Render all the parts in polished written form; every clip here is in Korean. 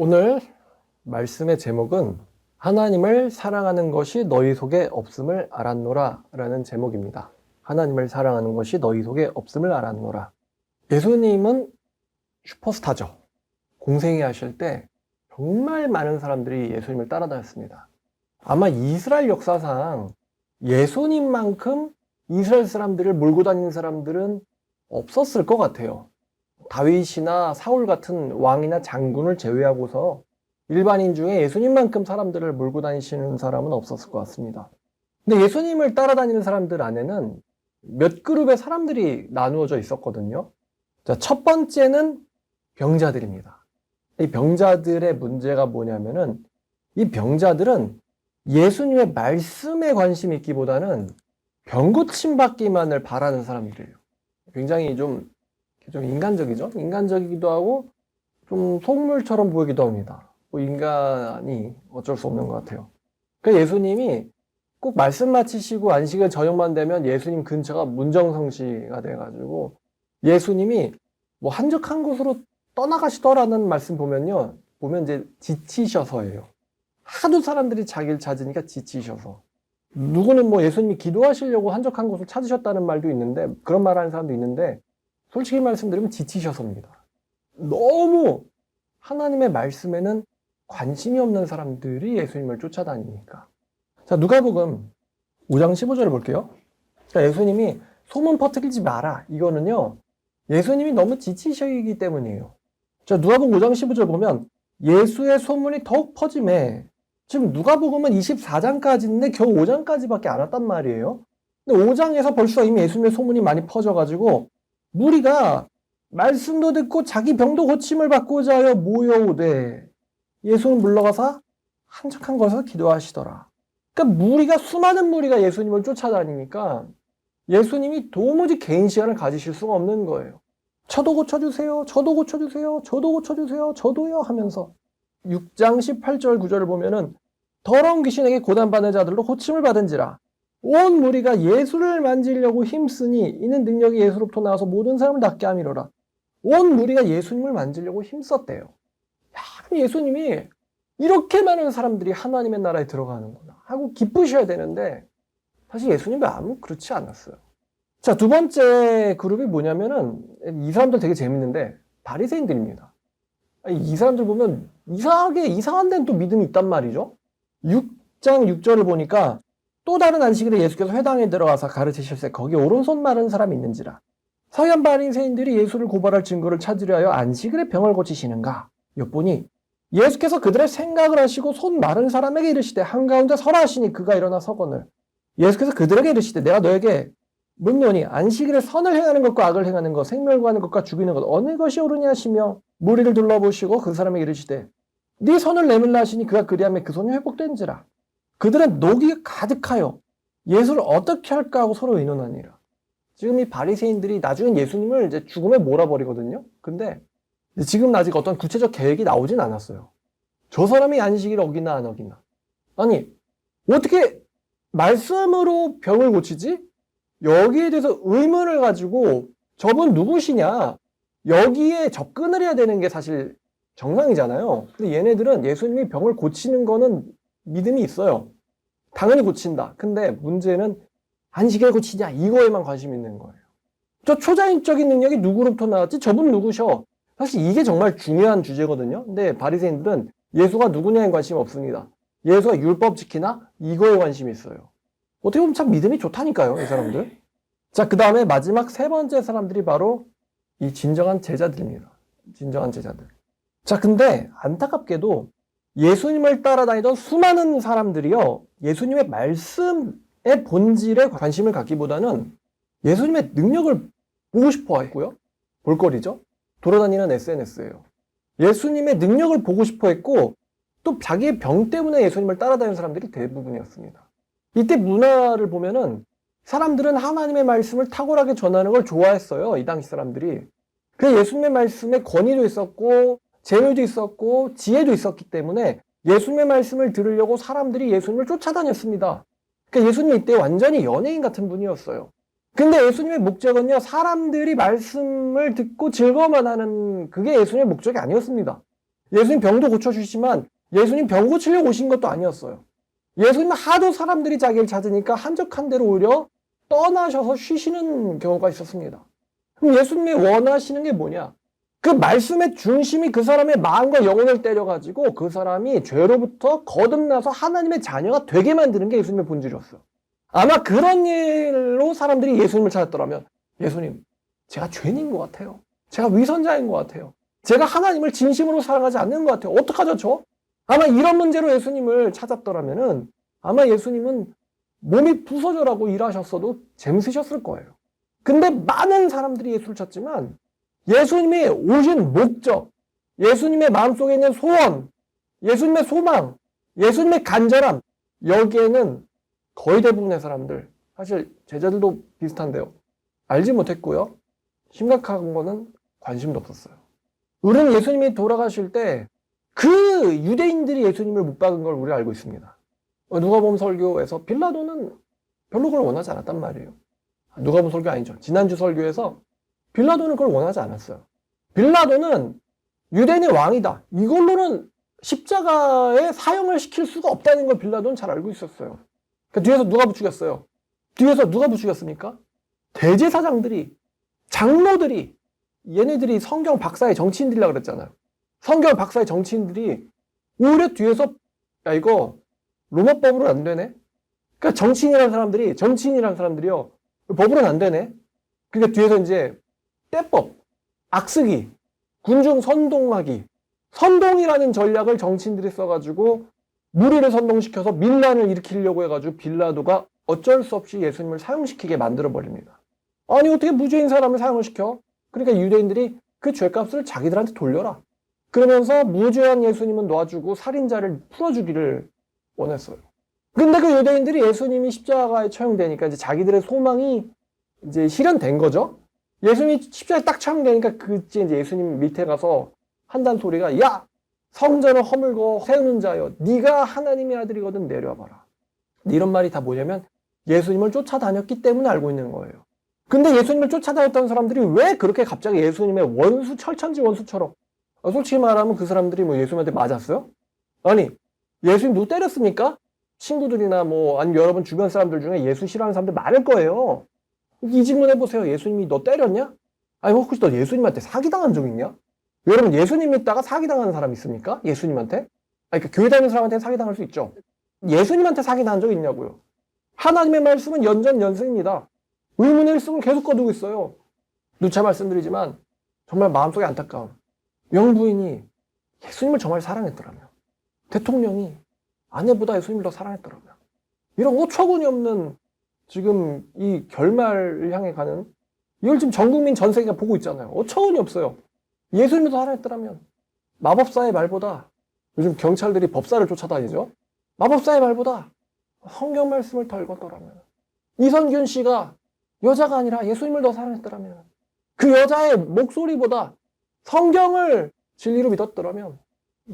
오늘 말씀의 제목은 하나님을 사랑하는 것이 너희 속에 없음을 알았노라 라는 제목입니다. 하나님을 사랑하는 것이 너희 속에 없음을 알았노라. 예수님은 슈퍼스타죠. 공생애 하실 때 정말 많은 사람들이 예수님을 따라다녔습니다. 아마 이스라엘 역사상 예수님만큼 이스라엘 사람들을 몰고 다니는 사람들은 없었을 것 같아요. 다윗이나 사울 같은 왕이나 장군을 제외하고서 일반인 중에 예수님만큼 사람들을 몰고 다니시는 사람은 없었을 것 같습니다. 근데 예수님을 따라다니는 사람들 안에는 몇 그룹의 사람들이 나누어져 있었거든요. 자, 첫 번째는 병자들입니다. 이 병자들의 문제가 뭐냐면은 이 병자들은 예수님의 말씀에 관심이 있기보다는 병 고침 받기만을 바라는 사람들이에요. 굉장히 좀 인간적이죠? 인간적이기도 하고 좀 속물처럼 보이기도 합니다. 뭐 인간이 어쩔 수 없는 것 같아요. 그래서 예수님이 꼭 말씀 마치시고 안식일 저녁만 되면 예수님 근처가 문정성시가 돼가지고 예수님이 뭐 한적한 곳으로 떠나가시더라는 말씀 보면 이제 지치셔서예요. 하도 사람들이 자기를 찾으니까 지치셔서. 누구는 뭐 예수님이 기도하시려고 한적한 곳을 찾으셨다는 말도 있는데, 그런 말 하는 사람도 있는데, 솔직히 말씀드리면 지치셔서입니다. 너무 하나님의 말씀에는 관심이 없는 사람들이 예수님을 쫓아다니니까. 자, 누가복음 5장 15절을 볼게요. 자, 예수님이 소문 퍼뜨리지 마라. 이거는요, 예수님이 너무 지치시기 때문이에요. 자, 누가복음 5장 15절 보면 예수의 소문이 더욱 퍼짐에, 지금 누가복음은 24장까지인데 겨우 5장까지밖에 안 왔단 말이에요. 근데 5장에서 벌써 이미 예수님의 소문이 많이 퍼져가지고 무리가 말씀도 듣고 자기 병도 고침을 받고자 하여 모여오되 예수는 물러가서 한적한 곳에서 기도하시더라. 그러니까 수많은 무리가 예수님을 쫓아다니니까 예수님이 도무지 개인 시간을 가지실 수가 없는 거예요. 저도 고쳐주세요. 저도 고쳐주세요. 저도 고쳐주세요. 저도요 하면서 6장 18절 9절을 보면은 더러운 귀신에게 고난받는 자들로 고침을 받은지라 온 무리가 예수를 만지려고 힘쓰니 이는 능력이 예수로부터 나와서 모든 사람을 낫게 함이로라. 온 무리가 예수님을 만지려고 힘썼대요. 야, 예수님이 이렇게 많은 사람들이 하나님의 나라에 들어가는구나 하고 기쁘셔야 되는데 사실 예수님은 아무 그렇지 않았어요. 자, 두 번째 그룹이 뭐냐면은 이 사람들 되게 재밌는데 바리새인들입니다. 이 사람들 보면 이상한 데는 또 믿음이 있단 말이죠. 6장 6절을 보니까 또 다른 안식일에 예수께서 회당에 들어가서 가르치실세 거기 오른손 마른 사람이 있는지라. 서기관 바리새인들이 예수를 고발할 증거를 찾으려 하여 안식일에 병을 고치시는가 엿보니 예수께서 그들의 생각을 하시고 손 마른 사람에게 이르시되 한가운데 서라 하시니 그가 일어나 서거늘 예수께서 그들에게 이르시되 내가 너에게 묻노니 안식일에 선을 행하는 것과 악을 행하는 것 생명을 구하는 것과 죽이는 것 어느 것이 옳으냐 하시며 무리를 둘러보시고 그 사람에게 이르시되 네 손을 내밀라 하시니 그가 그리하며 그 손이 회복된지라. 그들은 녹이 가득하여 예수를 어떻게 할까 하고 서로 의논하니라. 지금 이 바리새인들이 나중에 예수님을 이제 죽음에 몰아버리거든요. 근데 지금 아직 어떤 구체적 계획이 나오진 않았어요. 저 사람이 안식일을 어기나 안 어기나. 아니 어떻게 말씀으로 병을 고치지? 여기에 대해서 의문을 가지고 저분 누구시냐? 여기에 접근을 해야 되는 게 사실 정상이잖아요. 근데 얘네들은 예수님이 병을 고치는 거는 믿음이 있어요. 당연히 고친다. 근데 문제는 안식일에 고치냐 이거에만 관심이 있는 거예요. 저 초자연적인 능력이 누구로부터 나왔지? 저분 누구셔? 사실 이게 정말 중요한 주제거든요. 근데 바리새인들은 예수가 누구냐에 관심이 없습니다. 예수가 율법 지키나? 이거에 관심이 있어요. 어떻게 보면 참 믿음이 좋다니까요, 이 사람들. 자, 그 다음에 마지막 세 번째 사람들이 바로 이 진정한 제자들입니다. 진정한 제자들. 자, 근데 안타깝게도 예수님을 따라다니던 수많은 사람들이요, 예수님의 말씀의 본질에 관심을 갖기보다는 예수님의 능력을 보고 싶어 했고요. 볼거리죠. 돌아다니는 SNS예요. 예수님의 능력을 보고 싶어 했고 또 자기의 병 때문에 예수님을 따라다니는 사람들이 대부분이었습니다. 이때 문화를 보면은 사람들은 하나님의 말씀을 탁월하게 전하는 걸 좋아했어요. 이 당시 사람들이. 그래서 예수님의 말씀에 권위도 있었고 재물도 있었고 지혜도 있었기 때문에 예수님의 말씀을 들으려고 사람들이 예수님을 쫓아다녔습니다. 그러니까 예수님이 이때 완전히 연예인 같은 분이었어요. 근데 예수님의 목적은요, 사람들이 말씀을 듣고 즐거워만 하는 그게 예수님의 목적이 아니었습니다. 예수님 병도 고쳐주시지만 예수님 병 고치려고 오신 것도 아니었어요. 예수님은 하도 사람들이 자기를 찾으니까 한적한 데로 오히려 떠나셔서 쉬시는 경우가 있었습니다. 그럼 예수님이 원하시는 게 뭐냐? 그 말씀의 중심이 그 사람의 마음과 영혼을 때려가지고 그 사람이 죄로부터 거듭나서 하나님의 자녀가 되게 만드는 게 예수님의 본질이었어요. 아마 그런 일로 사람들이 예수님을 찾았더라면, 예수님, 제가 죄인인 것 같아요. 제가 위선자인 것 같아요. 제가 하나님을 진심으로 사랑하지 않는 것 같아요. 어떡하죠, 저? 아마 이런 문제로 예수님을 찾았더라면은 아마 예수님은 몸이 부서져라고 일하셨어도 재밌으셨을 거예요. 근데 많은 사람들이 예수를 찾지만 예수님이 오신 목적, 예수님의 마음속에 있는 소원, 예수님의 소망, 예수님의 간절함, 여기에는 거의 대부분의 사람들, 사실 제자들도 비슷한데요. 알지 못했고요. 심각한 거는 관심도 없었어요. 우리는 예수님이 돌아가실 때 그 유대인들이 예수님을 못 박은 걸 우리가 알고 있습니다. 누가복음 설교에서 빌라도는 별로 그걸 원하지 않았단 말이에요. 누가복음 설교 아니죠. 지난주 설교에서 빌라도는 그걸 원하지 않았어요. 빌라도는 유대인의 왕이다. 이걸로는 십자가에 사형을 시킬 수가 없다는 걸 빌라도는 잘 알고 있었어요. 그러니까 뒤에서 누가 부추겼어요? 뒤에서 누가 부추겼습니까? 대제사장들이, 장로들이, 얘네들이 성경 박사의 정치인들이라고 그랬잖아요. 성경 박사의 정치인들이 오히려 뒤에서 야 이거 로마법으로는 안 되네. 그러니까 정치인이라는 사람들이요. 법으로는 안 되네. 그러니까 뒤에서 이제 떼법, 악쓰기, 군중 선동하기, 선동이라는 전략을 정치인들이 써가지고 무리를 선동시켜서 민란을 일으키려고 해가지고 빌라도가 어쩔 수 없이 예수님을 사형시키게 만들어버립니다. 아니 어떻게 무죄인 사람을 사형을 시켜? 그러니까 유대인들이 그 죄값을 자기들한테 돌려라. 그러면서 무죄한 예수님은 놔주고 살인자를 풀어주기를 원했어요. 근데 그 유대인들이 예수님이 십자가에 처형되니까 이제 자기들의 소망이 이제 실현된 거죠. 예수님이 십자가에 딱 처형되니까 그때 이제 예수님 밑에 가서 한단 소리가 야! 성전을 허물고 세우는 자여 네가 하나님의 아들이거든 내려와봐라. 이런 말이 다 뭐냐면 예수님을 쫓아다녔기 때문에 알고 있는 거예요. 근데 예수님을 쫓아다녔던 사람들이 왜 그렇게 갑자기 예수님의 원수, 철천지 원수처럼 솔직히 말하면 그 사람들이 뭐 예수님한테 맞았어요? 아니 예수님 누구 때렸습니까? 친구들이나 뭐 아니면 여러분 주변 사람들 중에 예수 싫어하는 사람들 많을 거예요. 이 질문 해보세요. 예수님이 너 때렸냐? 아니 혹시 너 예수님한테 사기당한 적 있냐? 여러분 예수님 믿다가 사기당하는 사람 있습니까? 예수님한테? 아니 그러니까 교회 다니는 사람한테는 사기당할 수 있죠. 예수님한테 사기당한 적 있냐고요. 하나님의 말씀은 연전연승입니다. 의문의 일승은 계속 거두고 있어요. 누차 말씀드리지만 정말 마음속에 안타까운 영부인이 예수님을 정말 사랑했더라면, 대통령이 아내보다 예수님을 더 사랑했더라면, 이런 어처구니 없는 지금 이 결말을 향해 가는 이걸 지금 전 국민 전 세계가 보고 있잖아요. 어처구니 없어요. 예수님을 더 사랑했더라면 마법사의 말보다, 요즘 경찰들이 법사를 쫓아다니죠. 마법사의 말보다 성경 말씀을 더 읽었더라면, 이선균 씨가 여자가 아니라 예수님을 더 사랑했더라면, 그 여자의 목소리보다 성경을 진리로 믿었더라면,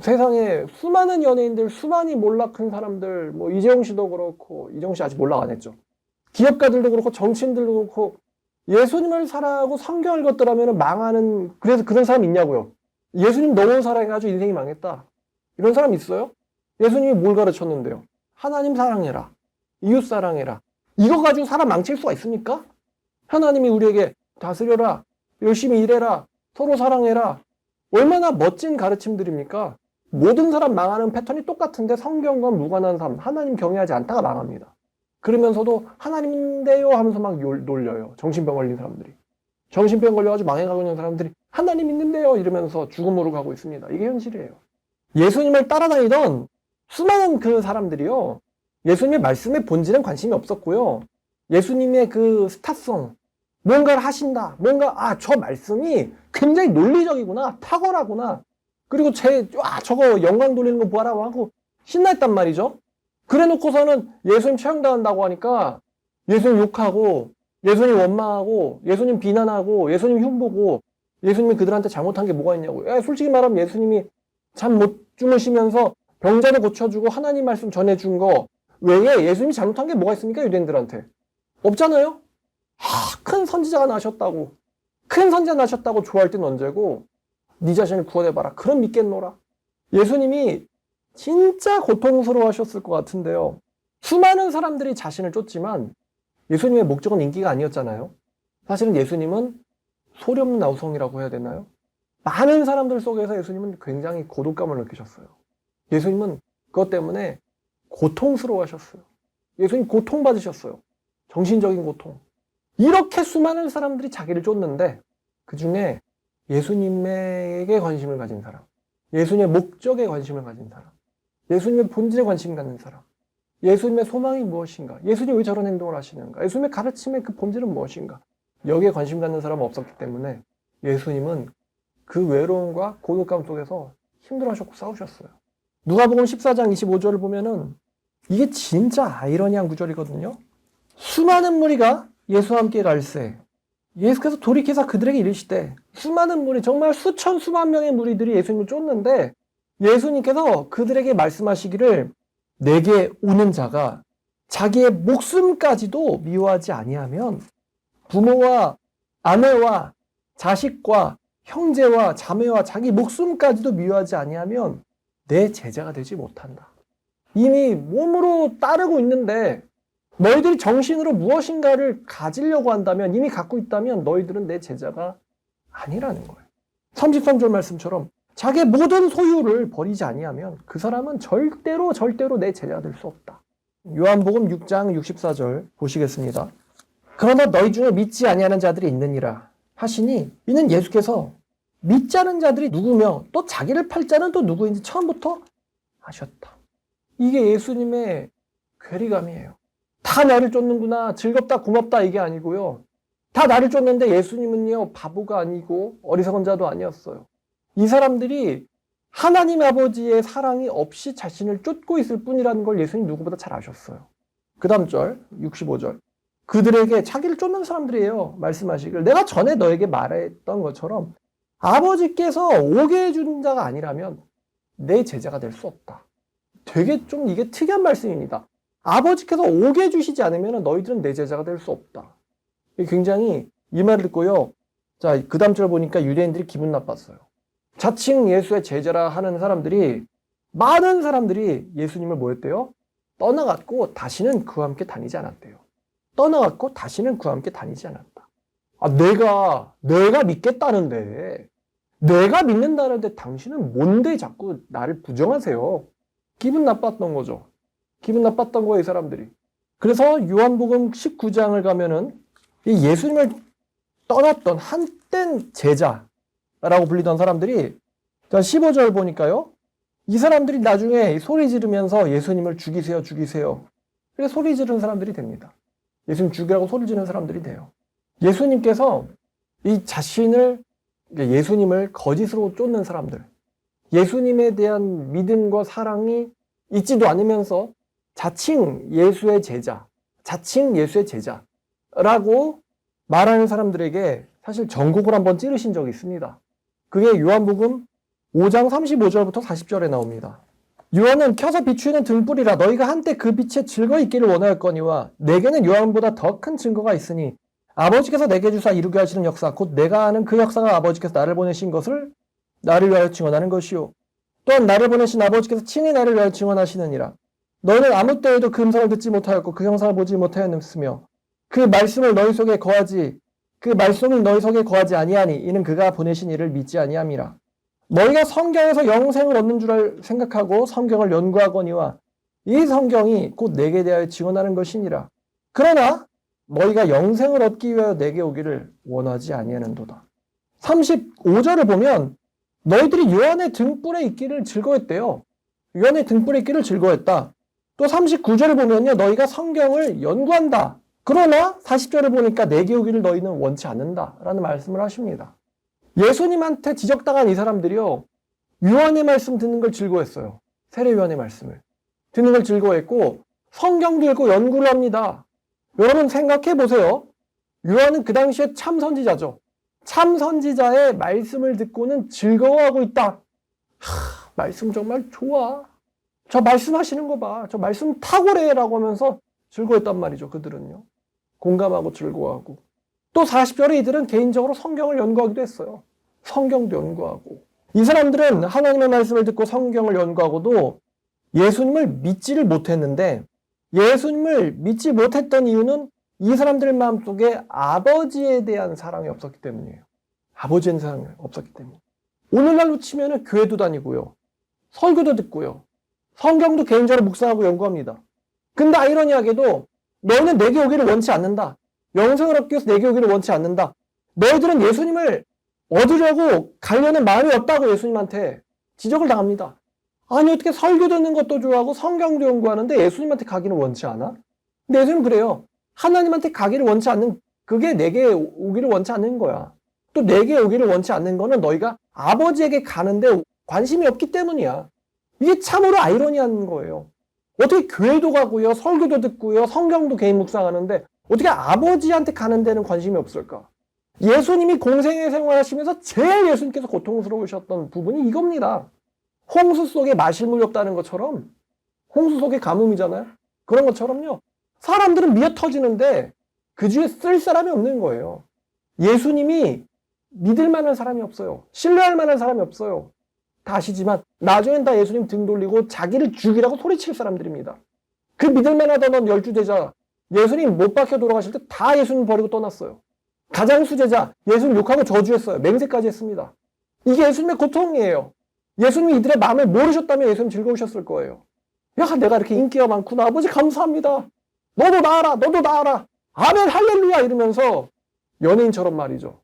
세상에 수많은 연예인들, 수많이 몰락한 사람들, 뭐 이재용 씨도 그렇고, 이재용 씨 아직 몰락 안 했죠. 기업가들도 그렇고 정치인들도 그렇고 예수님을 사랑하고 성경을 읽었더라면 망하는, 그래서 그런 사람 있냐고요. 예수님 너무 사랑해가지고 인생이 망했다. 이런 사람 있어요? 예수님이 뭘 가르쳤는데요? 하나님 사랑해라. 이웃 사랑해라. 이거 가지고 사람 망칠 수가 있습니까? 하나님이 우리에게 다스려라. 열심히 일해라. 서로 사랑해라. 얼마나 멋진 가르침들입니까? 모든 사람 망하는 패턴이 똑같은데 성경과 무관한 삶, 하나님 경외하지 않다가 망합니다. 그러면서도 하나님인데요 하면서 막 놀려요. 정신병 걸린 사람들이. 정신병 걸려가지고 망해가고 있는 사람들이 하나님 있는데요 이러면서 죽음으로 가고 있습니다. 이게 현실이에요. 예수님을 따라다니던 수많은 그 사람들이요, 예수님의 말씀에 본질은 관심이 없었고요. 예수님의 그 스타성, 뭔가를 하신다, 뭔가 저 말씀이 굉장히 논리적이구나, 탁월하구나, 그리고 저거 영광 돌리는 거 보아라 하고 신나했단 말이죠. 그래 놓고서는 예수님 처형당한다고 하니까 예수님 욕하고, 예수님 원망하고, 예수님 비난하고, 예수님 흉보고, 예수님이 그들한테 잘못한 게 뭐가 있냐고. 솔직히 말하면 예수님이 잠 못 주무시면서 병자도 고쳐주고 하나님 말씀 전해준 거 외에 예수님이 잘못한 게 뭐가 있습니까? 유대인들한테. 없잖아요? 큰 선지자가 나셨다고. 큰 선지자 나셨다고 좋아할 땐 언제고, 네 자신을 구원해봐라. 그럼 믿겠노라. 예수님이 진짜 고통스러워 하셨을 것 같은데요. 수많은 사람들이 자신을 쫓지만 예수님의 목적은 인기가 아니었잖아요. 사실은 예수님은 소리 없는 나우성이라고 해야 되나요? 많은 사람들 속에서 예수님은 굉장히 고독감을 느끼셨어요. 예수님은 그것 때문에 고통스러워 하셨어요. 예수님 고통받으셨어요. 정신적인 고통. 이렇게 수많은 사람들이 자기를 쫓는데 그 중에 예수님에게 관심을 가진 사람, 예수님의 목적에 관심을 가진 사람, 예수님의 본질에 관심 갖는 사람, 예수님의 소망이 무엇인가, 예수님이 왜 저런 행동을 하시는가, 예수님의 가르침의 그 본질은 무엇인가, 여기에 관심 갖는 사람은 없었기 때문에 예수님은 그 외로움과 고독감 속에서 힘들어하셨고 싸우셨어요. 누가복음 14장 25절을 보면은 이게 진짜 아이러니한 구절이거든요. 수많은 무리가 예수와 함께 갈새 예수께서 돌이켜서 그들에게 이르시되, 수많은 무리, 정말 수천 수만 명의 무리들이 예수님을 쫓는데 예수님께서 그들에게 말씀하시기를 내게 오는 자가 자기의 목숨까지도 미워하지 아니하면 부모와 아내와 자식과 형제와 자매와 자기 목숨까지도 미워하지 아니하면 내 제자가 되지 못한다. 이미 몸으로 따르고 있는데 너희들이 정신으로 무엇인가를 가지려고 한다면, 이미 갖고 있다면 너희들은 내 제자가 아니라는 거예요. 33절 말씀처럼 자기의 모든 소유를 버리지 아니하면 그 사람은 절대로 내 제자가 될 수 없다. 요한복음 6장 64절 보시겠습니다. 그러나 너희 중에 믿지 아니하는 자들이 있느니라 하시니, 이는 예수께서 믿지 않은 자들이 누구며 또 자기를 팔 자는 또 누구인지 처음부터 하셨다. 이게 예수님의 괴리감이에요. 다 나를 쫓는구나, 즐겁다, 고맙다 이게 아니고요. 다 나를 쫓는데 예수님은요, 바보가 아니고 어리석은 자도 아니었어요. 이 사람들이 하나님 아버지의 사랑이 없이 자신을 쫓고 있을 뿐이라는 걸 예수님 누구보다 잘 아셨어요. 그 다음 절 65절, 그들에게, 자기를 쫓는 사람들이에요, 말씀하시길 내가 전에 너에게 말했던 것처럼 아버지께서 오게 해준 자가 아니라면 내 제자가 될 수 없다. 되게 좀 이게 특이한 말씀입니다. 아버지께서 오게 해주시지 않으면 너희들은 내 제자가 될 수 없다. 굉장히 이 말을 듣고요, 자, 그 다음 절 보니까 유대인들이 기분 나빴어요. 자칭 예수의 제자라 하는 사람들이, 많은 사람들이 예수님을 뭐 했대요? 떠나갔고 다시는 그와 함께 다니지 않았대요. 떠나갔고 다시는 그와 함께 다니지 않았다. 아, 내가 믿겠다는데, 내가 믿는다는데 당신은 뭔데 자꾸 나를 부정하세요? 기분 나빴던 거죠. 기분 나빴던 거예요, 이 사람들이. 그래서 요한복음 19장을 가면은 이 예수님을 떠났던 한땐 제자라고 불리던 사람들이, 15절 보니까요, 이 사람들이 나중에 소리 지르면서 예수님을 죽이세요, 죽이세요. 그래서 소리 지르는 사람들이 됩니다. 예수님 죽이라고 소리 지르는 사람들이 돼요. 예수님께서 이 예수님을 거짓으로 쫓는 사람들, 예수님에 대한 믿음과 사랑이 있지도 않으면서 자칭 예수의 제자라고 말하는 사람들에게 사실 전곡을 한번 찌르신 적이 있습니다. 그게 요한복음 5장 35절부터 40절에 나옵니다. 요한은 켜서 비추이는 등불이라 너희가 한때 그 빛에 즐거이 있기를 원하였거니와 내게는 요한보다 더 큰 증거가 있으니 아버지께서 내게 주사 이루게 하시는 역사, 곧 내가 아는 그 역사가 아버지께서 나를 보내신 것을 나를 위하여 증언하는 것이요, 또한 나를 보내신 아버지께서 친히 나를 위하여 증언하시느니라. 너희는 아무 때에도 그 음성을 듣지 못하였고 그 형상을 보지 못하였으며 그 말씀을 너희 속에 거하지 아니하니 이는 그가 보내신 이를 믿지 아니함이라. 너희가 성경에서 영생을 얻는 줄 생각하고 성경을 연구하거니와 이 성경이 곧 내게 대하여 증언하는 것이니라. 그러나 너희가 영생을 얻기 위하여 내게 오기를 원하지 아니하는도다. 35절을 보면 너희들이 요한의 등불에 있기를 즐거웠대요. 요한의 등불에 있기를 즐거웠다. 또 39절을 보면요, 너희가 성경을 연구한다. 그러나 40절을 보니까 내게 오기를 너희는 원치 않는다 라는 말씀을 하십니다. 예수님한테 지적당한 이 사람들이요, 요한의 말씀 듣는 걸 즐거워했어요. 세례 요한의 말씀을 듣는 걸 즐거워했고 성경도 읽고 연구를 합니다. 여러분 생각해 보세요. 요한은 그 당시에 참 선지자죠. 참 선지자의 말씀을 듣고는 즐거워하고 있다. 말씀 정말 좋아. 저 말씀하시는 거 봐. 저 말씀 탁월해라고 하면서 즐거워했단 말이죠. 그들은요. 공감하고 즐거워하고. 또 40절에 이들은 개인적으로 성경을 연구하기도 했어요. 성경도 연구하고. 이 사람들은 하나님의 말씀을 듣고 성경을 연구하고도 예수님을 믿지를 못했는데, 예수님을 믿지 못했던 이유는 이 사람들 마음속에 아버지에 대한 사랑이 없었기 때문이에요. 아버지에 대한 사랑이 없었기 때문에. 오늘날로 치면 교회도 다니고요, 설교도 듣고요, 성경도 개인적으로 묵상하고 연구합니다. 근데 아이러니하게도 너희는 내게 오기를 원치 않는다, 영생을 얻기 위해서 내게 오기를 원치 않는다, 너희들은 예수님을 얻으려고 가려는 마음이 없다고 예수님한테 지적을 당합니다. 아니, 어떻게 설교 듣는 것도 좋아하고 성경도 연구하는데 예수님한테 가기를 원치 않아? 근데 예수님은 그래요. 하나님한테 가기를 원치 않는, 그게 내게 오기를 원치 않는 거야. 또 내게 오기를 원치 않는 거는 너희가 아버지에게 가는데 관심이 없기 때문이야. 이게 참으로 아이러니한 거예요. 어떻게 교회도 가고요, 설교도 듣고요, 성경도 개인 묵상하는데 어떻게 아버지한테 가는 데는 관심이 없을까? 예수님이 공생애 생활하시면서 제일 예수님께서 고통스러우셨던 부분이 이겁니다. 홍수 속에 마실 물이 없다는 것처럼, 홍수 속에 가뭄이잖아요. 그런 것처럼요, 사람들은 미어 터지는데 그 주위에 쓸 사람이 없는 거예요. 예수님이 믿을 만한 사람이 없어요. 신뢰할 만한 사람이 없어요. 다 아시지만 나중엔 다 예수님 등 돌리고 자기를 죽이라고 소리칠 사람들입니다. 그 믿을 만하던 12제자, 예수님 못 박혀 돌아가실 때 다 예수님 버리고 떠났어요. 가장 수제자, 예수님 욕하고 저주했어요. 맹세까지 했습니다. 이게 예수님의 고통이에요. 예수님이 이들의 마음을 모르셨다면 예수님 즐거우셨을 거예요. 야, 내가 이렇게 인기가 많구나. 아버지 감사합니다. 너도 나아라, 너도 나아라. 아멘, 할렐루야 이러면서 연예인처럼 말이죠.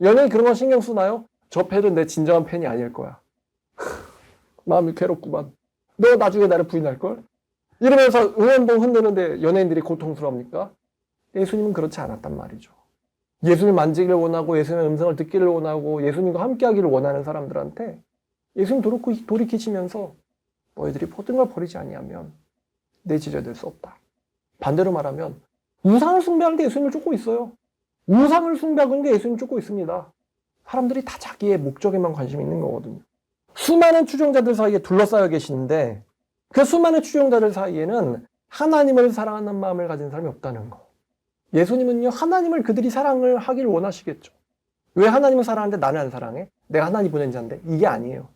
연예인 그런 건 신경 쓰나요? 저 팬은 내 진정한 팬이 아닐 거야. 마음이 괴롭구만. 너 나중에 나를 부인할걸? 이러면서 응원봉 흔드는데 연예인들이 고통스러웁니까? 예수님은 그렇지 않았단 말이죠. 예수님 만지기를 원하고 예수님의 음성을 듣기를 원하고 예수님과 함께하기를 원하는 사람들한테 예수님 돌이키시면서 너희들이 모든 걸 버리지 아니하면 내 지자 될 수 없다. 반대로 말하면 우상을 숭배하는데 예수님을 쫓고 있어요. 우상을 숭배하는데 예수님을 쫓고 있습니다. 사람들이 다 자기의 목적에만 관심이 있는 거거든요. 수많은 추종자들 사이에 둘러싸여 계시는데 그 수많은 추종자들 사이에는 하나님을 사랑하는 마음을 가진 사람이 없다는 거. 예수님은요, 하나님을 그들이 사랑을 하기를 원하시겠죠. 왜 하나님을 사랑하는데 나는 안 사랑해? 내가 하나님 보낸 자인데. 이게 아니에요.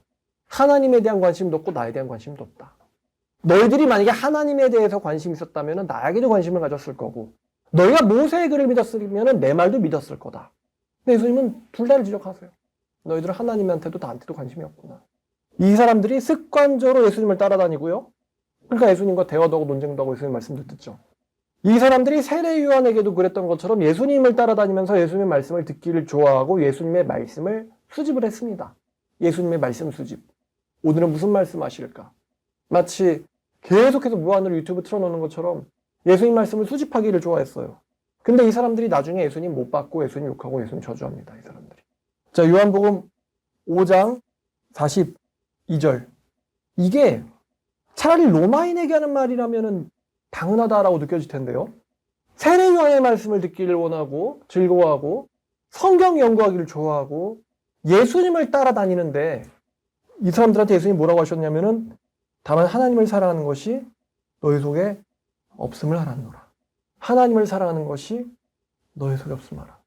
하나님에 대한 관심도 없고 나에 대한 관심도 없다. 너희들이 만약에 하나님에 대해서 관심이 있었다면 나에게도 관심을 가졌을 거고, 너희가 모세의 글을 믿었으면 내 말도 믿었을 거다. 근데 예수님은 둘 다를 지적하세요. 너희들은 하나님한테도 나한테도 관심이 없구나. 이 사람들이 습관적으로 예수님을 따라다니고요, 그러니까 예수님과 대화도 하고 논쟁도 하고 예수님 말씀도 듣죠. 이 사람들이 세례 요한에게도 그랬던 것처럼 예수님을 따라다니면서 예수님의 말씀을 듣기를 좋아하고 예수님의 말씀을 수집을 했습니다. 예수님의 말씀 수집. 오늘은 무슨 말씀 하실까? 마치 계속해서 무한으로 유튜브 틀어놓는 것처럼 예수님 말씀을 수집하기를 좋아했어요. 근데 이 사람들이 나중에 예수님 못 받고 예수님 욕하고 예수님 저주합니다. 이 사람들이. 자, 요한복음 5장 42절. 이게 차라리 로마인에게 하는 말이라면 당연하다라고 느껴질 텐데요. 세례 요한의 말씀을 듣기를 원하고 즐거워하고 성경 연구하기를 좋아하고 예수님을 따라다니는데 이 사람들한테 예수님이 뭐라고 하셨냐면은 다만 하나님을 사랑하는 것이 너희 속에 없음을 알았노라. 하나님을 사랑하는 것이 너희 속에 없음을 알아.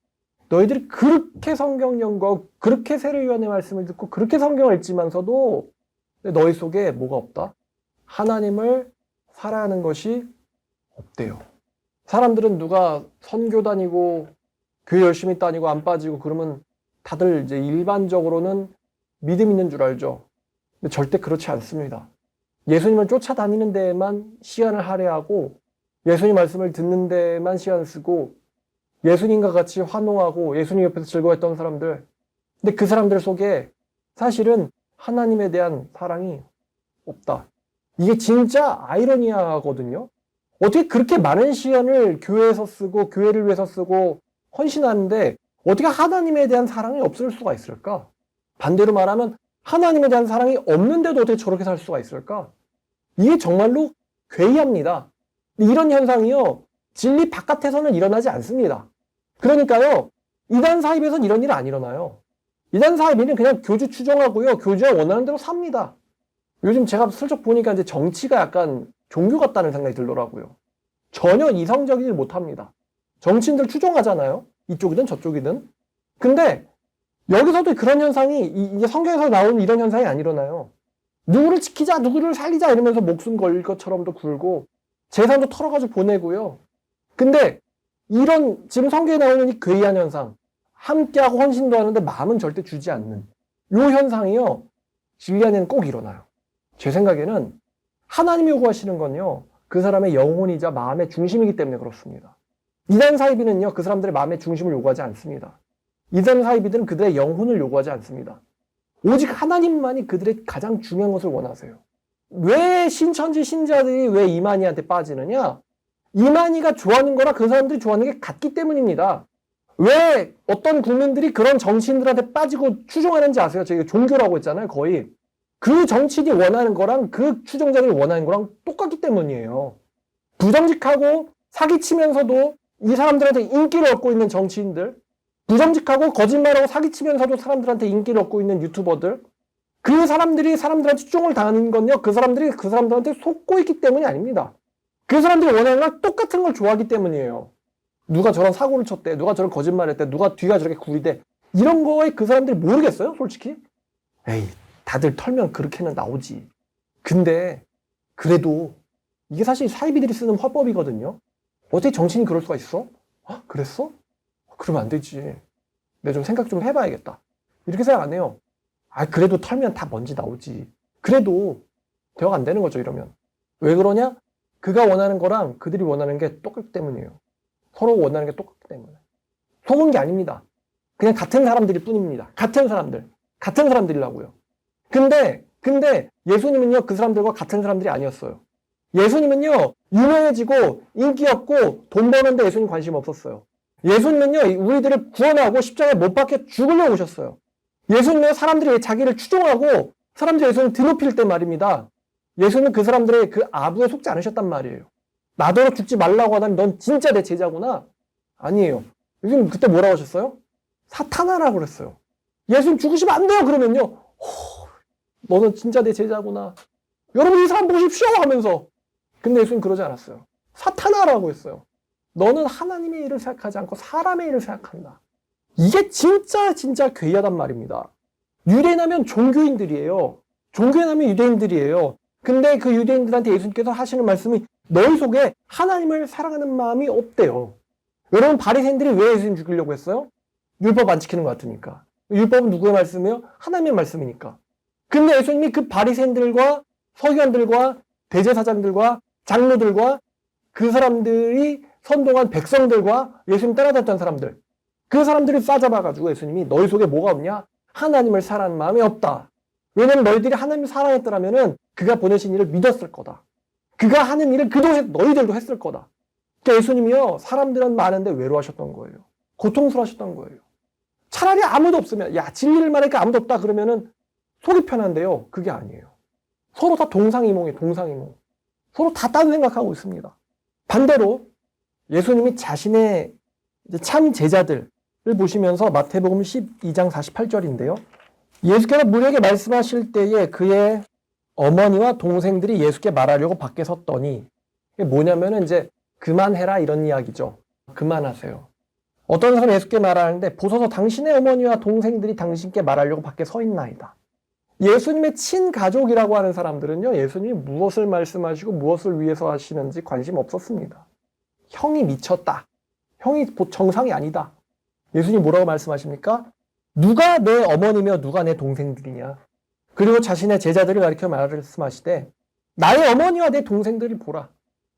너희들이 그렇게 성경 연구하고 그렇게 세례 요한의 말씀을 듣고 그렇게 성경을 읽지만서도 너희 속에 뭐가 없다? 하나님을 사랑하는 것이 없대요. 사람들은 누가 선교 다니고 교회 열심히 다니고 안 빠지고 그러면 다들 이제 일반적으로는 믿음 있는 줄 알죠. 근데 절대 그렇지 않습니다. 예수님을 쫓아다니는 데에만 시간을 할애하고 예수님 말씀을 듣는 데에만 시간을 쓰고 예수님과 같이 환호하고 예수님 옆에서 즐거워했던 사람들, 근데 그 사람들 속에 사실은 하나님에 대한 사랑이 없다. 이게 진짜 아이러니하거든요. 어떻게 그렇게 많은 시간을 교회에서 쓰고 교회를 위해서 쓰고 헌신하는데 어떻게 하나님에 대한 사랑이 없을 수가 있을까? 반대로 말하면 하나님에 대한 사랑이 없는데도 어떻게 저렇게 살 수가 있을까? 이게 정말로 괴이합니다. 이런 현상이요, 진리 바깥에서는 일어나지 않습니다. 그러니까요, 이단 사입에서는 이런 일은 안 일어나요. 이단 사입은 그냥 교주 추종하고요, 교주가 원하는 대로 삽니다. 요즘 제가 슬쩍 보니까 이제 정치가 약간 종교 같다는 생각이 들더라고요. 전혀 이성적이지 못합니다. 정치인들 추종하잖아요. 이쪽이든 저쪽이든. 근데 여기서도 그런 현상이, 이게 성경에서 나오는 이런 현상이 안 일어나요. 누구를 지키자, 누구를 살리자 이러면서 목숨 걸 것처럼도 굴고 재산도 털어가지고 보내고요. 근데 이런 지금 성경에 나오는 이 괴이한 현상, 함께하고 헌신도 하는데 마음은 절대 주지 않는 이 현상이요, 진리안에는 꼭 일어나요. 제 생각에는 하나님이 요구하시는 건요, 그 사람의 영혼이자 마음의 중심이기 때문에 그렇습니다. 이단 사이비는요, 그 사람들의 마음의 중심을 요구하지 않습니다. 이단 사이비들은 그들의 영혼을 요구하지 않습니다. 오직 하나님만이 그들의 가장 중요한 것을 원하세요. 왜 신천지 신자들이 왜 이만희한테 빠지느냐? 이만희가 좋아하는 거랑 그 사람들이 좋아하는 게 같기 때문입니다. 왜 어떤 국민들이 그런 정치인들한테 빠지고 추종하는지 아세요? 저희가 종교라고 했잖아요, 거의. 그 정치인이 원하는 거랑 그 추종자들이 원하는 거랑 똑같기 때문이에요. 부정직하고 사기치면서도 이 사람들한테 인기를 얻고 있는 정치인들, 부정직하고 거짓말하고 사기치면서도 사람들한테 인기를 얻고 있는 유튜버들, 그 사람들이 사람들한테 추종을 당하는 건요, 그 사람들이 그 사람들한테 속고 있기 때문이 아닙니다. 그 사람들이 원하는 건 똑같은 걸 좋아하기 때문이에요. 누가 저런 사고를 쳤대, 누가 저런 거짓말을 했대, 누가 뒤가 저렇게 구리대, 이런 거에 그 사람들이 모르겠어요, 솔직히? 에이, 다들 털면 그렇게는 나오지. 근데 그래도 이게 사실 사이비들이 쓰는 화법이거든요. 어떻게 정치인이 그럴 수가 있어? 그랬어? 그러면 안 되지. 내가 좀 생각 좀 해봐야겠다. 이렇게 생각 안 해요. 그래도 털면 다 먼지 나오지. 그래도 대화가 안 되는 거죠, 이러면. 왜 그러냐? 그가 원하는 거랑 그들이 원하는 게 똑같기 때문이에요. 서로 원하는 게 똑같기 때문에. 속은 게 아닙니다. 그냥 같은 사람들일 뿐입니다. 같은 사람들이라고요. 근데 예수님은요, 그 사람들과 같은 사람들이 아니었어요. 예수님은요, 유명해지고 인기 없고 돈 버는데 예수님 관심 없었어요. 예수님은요, 우리들을 구원하고 십자가에 못 박혀 죽으려고 오셨어요. 예수님은 사람들이 자기를 추종하고 사람들이 예수님을 드높일 때 말입니다. 예수님은 그 사람들의 그 아부에 속지 않으셨단 말이에요. 나더러 죽지 말라고 하다니 넌 진짜 내 제자구나. 아니에요. 예수님 그때 뭐라고 하셨어요? 사탄아라고 그랬어요. 예수님 죽으시면 안 돼요. 그러면요, 너는 진짜 내 제자구나. 여러분 이 사람 보십시오 하면서. 근데 예수님 그러지 않았어요. 사탄아라고 했어요. 너는 하나님의 일을 생각하지 않고 사람의 일을 생각한다. 이게 진짜 괴이하단 말입니다. 유대인하면 종교인들이에요. 종교인하면 유대인들이에요. 근데 그 유대인들한테 예수님께서 하시는 말씀이 너희 속에 하나님을 사랑하는 마음이 없대요. 여러분 바리새인들이 왜 예수님 죽이려고 했어요? 율법 안 지키는 것 같으니까. 율법은 누구의 말씀이에요? 하나님의 말씀이니까. 근데 예수님이 그 바리새인들과 서기관들과 대제사장들과 장로들과 그 사람들이 선동한 백성들과 예수님 따라다녔던 사람들, 그 사람들을 싸잡아가지고 예수님이 너희 속에 뭐가 없냐? 하나님을 사랑하는 마음이 없다. 왜냐면 너희들이 하나님을 사랑했더라면은 그가 보내신 일을 믿었을 거다. 그가 하는 일을 그동안에 너희들도 했을 거다. 그러니까 예수님이요, 사람들은 많은데 외로워하셨던 거예요. 고통스러워하셨던 거예요. 차라리 아무도 없으면, 진리를 말하니까 아무도 없다 그러면은 속이 편한데요. 그게 아니에요. 서로 다 동상이몽이에요. 동상이몽. 서로 다 다른 생각하고 있습니다. 반대로 예수님이 자신의 참 제자들을 보시면서 마태복음 12장 48절인데요. 예수께서 무리에게 말씀하실 때에 그의 어머니와 동생들이 예수께 말하려고 밖에 섰더니, 이게 뭐냐면은 이제 그만해라 이런 이야기죠. 그만하세요. 어떤 사람이 예수께 말하는데 보소서 당신의 어머니와 동생들이 당신께 말하려고 밖에 서 있나이다. 예수님의 친가족이라고 하는 사람들은요, 예수님이 무엇을 말씀하시고 무엇을 위해서 하시는지 관심 없었습니다. 형이 미쳤다. 형이 정상이 아니다. 예수님이 뭐라고 말씀하십니까? 누가 내 어머니며 누가 내 동생들이냐. 그리고 자신의 제자들을 가리켜 말씀하시되 나의 어머니와 내 동생들을 보라.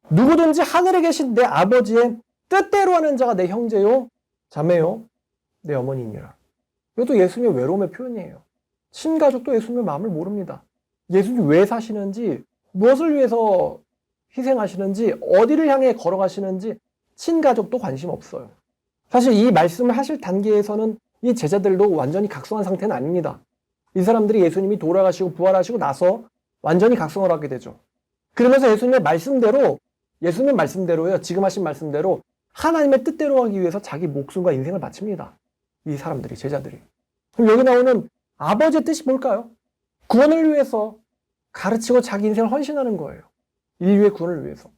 누구든지 하늘에 계신 내 아버지의 뜻대로 하는 자가 내 형제요, 자매요, 내 어머니니라. 이것도 예수님의 외로움의 표현이에요. 친가족도 예수님의 마음을 모릅니다. 예수님이 왜 사시는지, 무엇을 위해서 희생하시는지, 어디를 향해 걸어가시는지 친가족도 관심 없어요. 사실 이 말씀을 하실 단계에서는 이 제자들도 완전히 각성한 상태는 아닙니다. 이 사람들이 예수님이 돌아가시고 부활하시고 나서 완전히 각성을 하게 되죠. 그러면서 예수님의 말씀대로요, 지금 하신 말씀대로 하나님의 뜻대로 하기 위해서 자기 목숨과 인생을 바칩니다. 이 사람들이, 제자들이. 그럼 여기 나오는 아버지의 뜻이 뭘까요? 구원을 위해서 가르치고 자기 인생을 헌신하는 거예요. 인류의 구원을 위해서.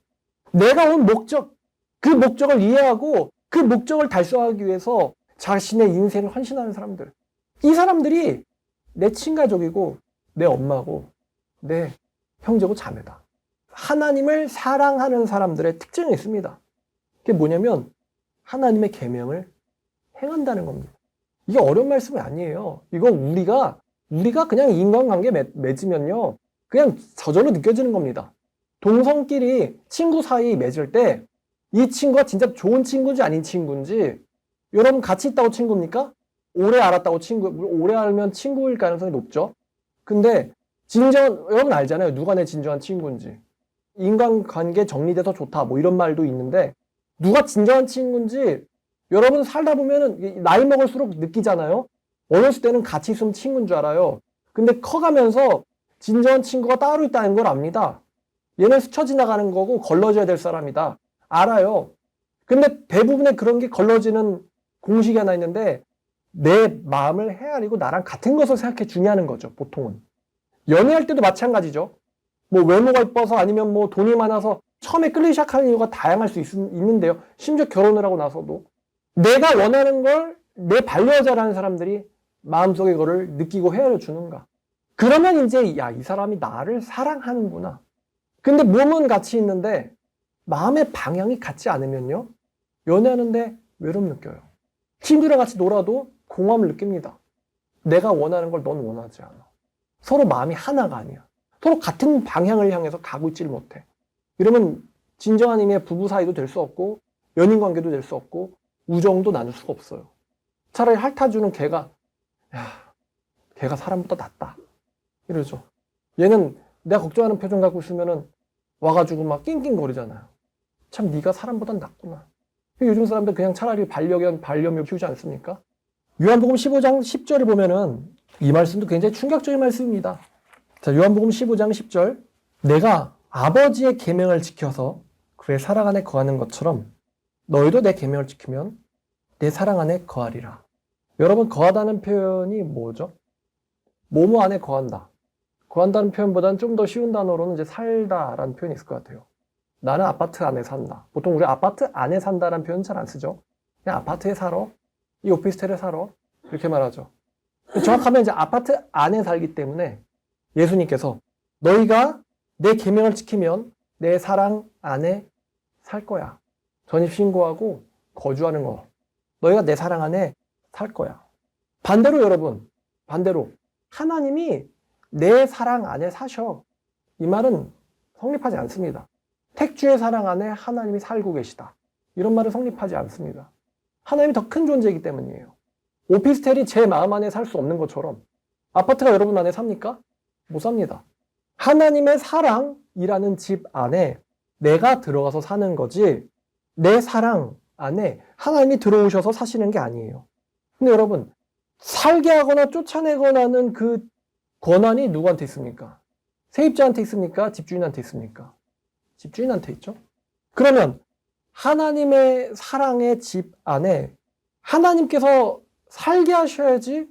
내가 온 목적, 그 목적을 이해하고 그 목적을 달성하기 위해서 자신의 인생을 헌신하는 사람들. 이 사람들이 내 친가족이고 내 엄마고 내 형제고 자매다. 하나님을 사랑하는 사람들의 특징이 있습니다. 그게 뭐냐면 하나님의 계명을 행한다는 겁니다. 이게 어려운 말씀이 아니에요. 이거 우리가 그냥 인간관계 맺으면요, 그냥 저절로 느껴지는 겁니다. 동성끼리 친구 사이 맺을 때 이 친구가 진짜 좋은 친구인지 아닌 친구인지, 여러분 같이 있다고 친구입니까? 오래 알았다고 오래 알면 친구일 가능성이 높죠. 근데 여러분 알잖아요. 누가 내 진정한 친구인지. 인간관계 정리돼서 좋다 뭐 이런 말도 있는데, 누가 진정한 친구인지 여러분 살다 보면은 나이 먹을수록 느끼잖아요. 어렸을 때는 같이 있으면 친구인 줄 알아요. 근데 커가면서 진정한 친구가 따로 있다는 걸 압니다. 얘는 스쳐 지나가는 거고 걸러져야 될 사람이다. 알아요. 근데 대부분의 그런 게 걸러지는 공식이 하나 있는데, 내 마음을 헤아리고 나랑 같은 것을 생각해 주냐는 거죠, 보통은. 연애할 때도 마찬가지죠. 뭐 외모가 이뻐서 아니면 뭐 돈이 많아서 처음에 끌리기 시작하는 이유가 다양할 수 있는데요. 심지어 결혼을 하고 나서도 내가 원하는 걸 내 반려자라는 사람들이 마음속에 그거를 느끼고 헤아려 주는가. 그러면 이제 야, 이 사람이 나를 사랑하는구나. 근데 몸은 같이 있는데 마음의 방향이 같지 않으면요, 연애하는데 외로움 느껴요. 친구랑 같이 놀아도 공허함을 느낍니다. 내가 원하는 걸 넌 원하지 않아. 서로 마음이 하나가 아니야. 서로 같은 방향을 향해서 가고 있지를 못해. 이러면 진정한 의미의 부부 사이도 될 수 없고 연인 관계도 될 수 없고 우정도 나눌 수가 없어요. 차라리 핥아주는 걔가 사람보다 낫다 이러죠. 얘는 내가 걱정하는 표정 갖고 있으면은 와가지고 막 낑낑거리잖아요. 참 네가 사람보다 낫구나. 요즘 사람들 그냥 차라리 반려묘 키우지 않습니까? 요한복음 15장 10절을 보면은 이 말씀도 굉장히 충격적인 말씀입니다. 자, 요한복음 15장 10절. 내가 아버지의 계명을 지켜서 그의 사랑 안에 거하는 것처럼 너희도 내 계명을 지키면 내 사랑 안에 거하리라. 여러분, 거하다는 표현이 뭐죠? 뭐뭐 안에 거한다. 거한다는 표현보다는 좀 더 쉬운 단어로는 이제 살다라는 표현이 있을 것 같아요. 나는 아파트 안에 산다. 보통 우리 아파트 안에 산다라는 표현 잘 안 쓰죠. 그냥 아파트에 살아. 이 오피스텔에 살아. 이렇게 말하죠. 정확하면 이제 아파트 안에 살기 때문에 예수님께서 너희가 내 계명을 지키면 내 사랑 안에 살 거야. 전입신고하고 거주하는 거. 너희가 내 사랑 안에 살 거야. 반대로 여러분, 하나님이 내 사랑 안에 사셔. 이 말은 성립하지 않습니다. 택주의 사랑 안에 하나님이 살고 계시다. 이런 말은 성립하지 않습니다. 하나님이 더 큰 존재이기 때문이에요. 오피스텔이 제 마음 안에 살 수 없는 것처럼 아파트가 여러분 안에 삽니까? 못 삽니다. 하나님의 사랑이라는 집 안에 내가 들어가서 사는 거지, 내 사랑 안에 하나님이 들어오셔서 사시는 게 아니에요. 근데 여러분, 살게 하거나 쫓아내거나 하는 그 권한이 누구한테 있습니까? 세입자한테 있습니까? 집주인한테 있습니까? 집주인한테 있죠. 그러면 하나님의 사랑의 집 안에 하나님께서 살게 하셔야지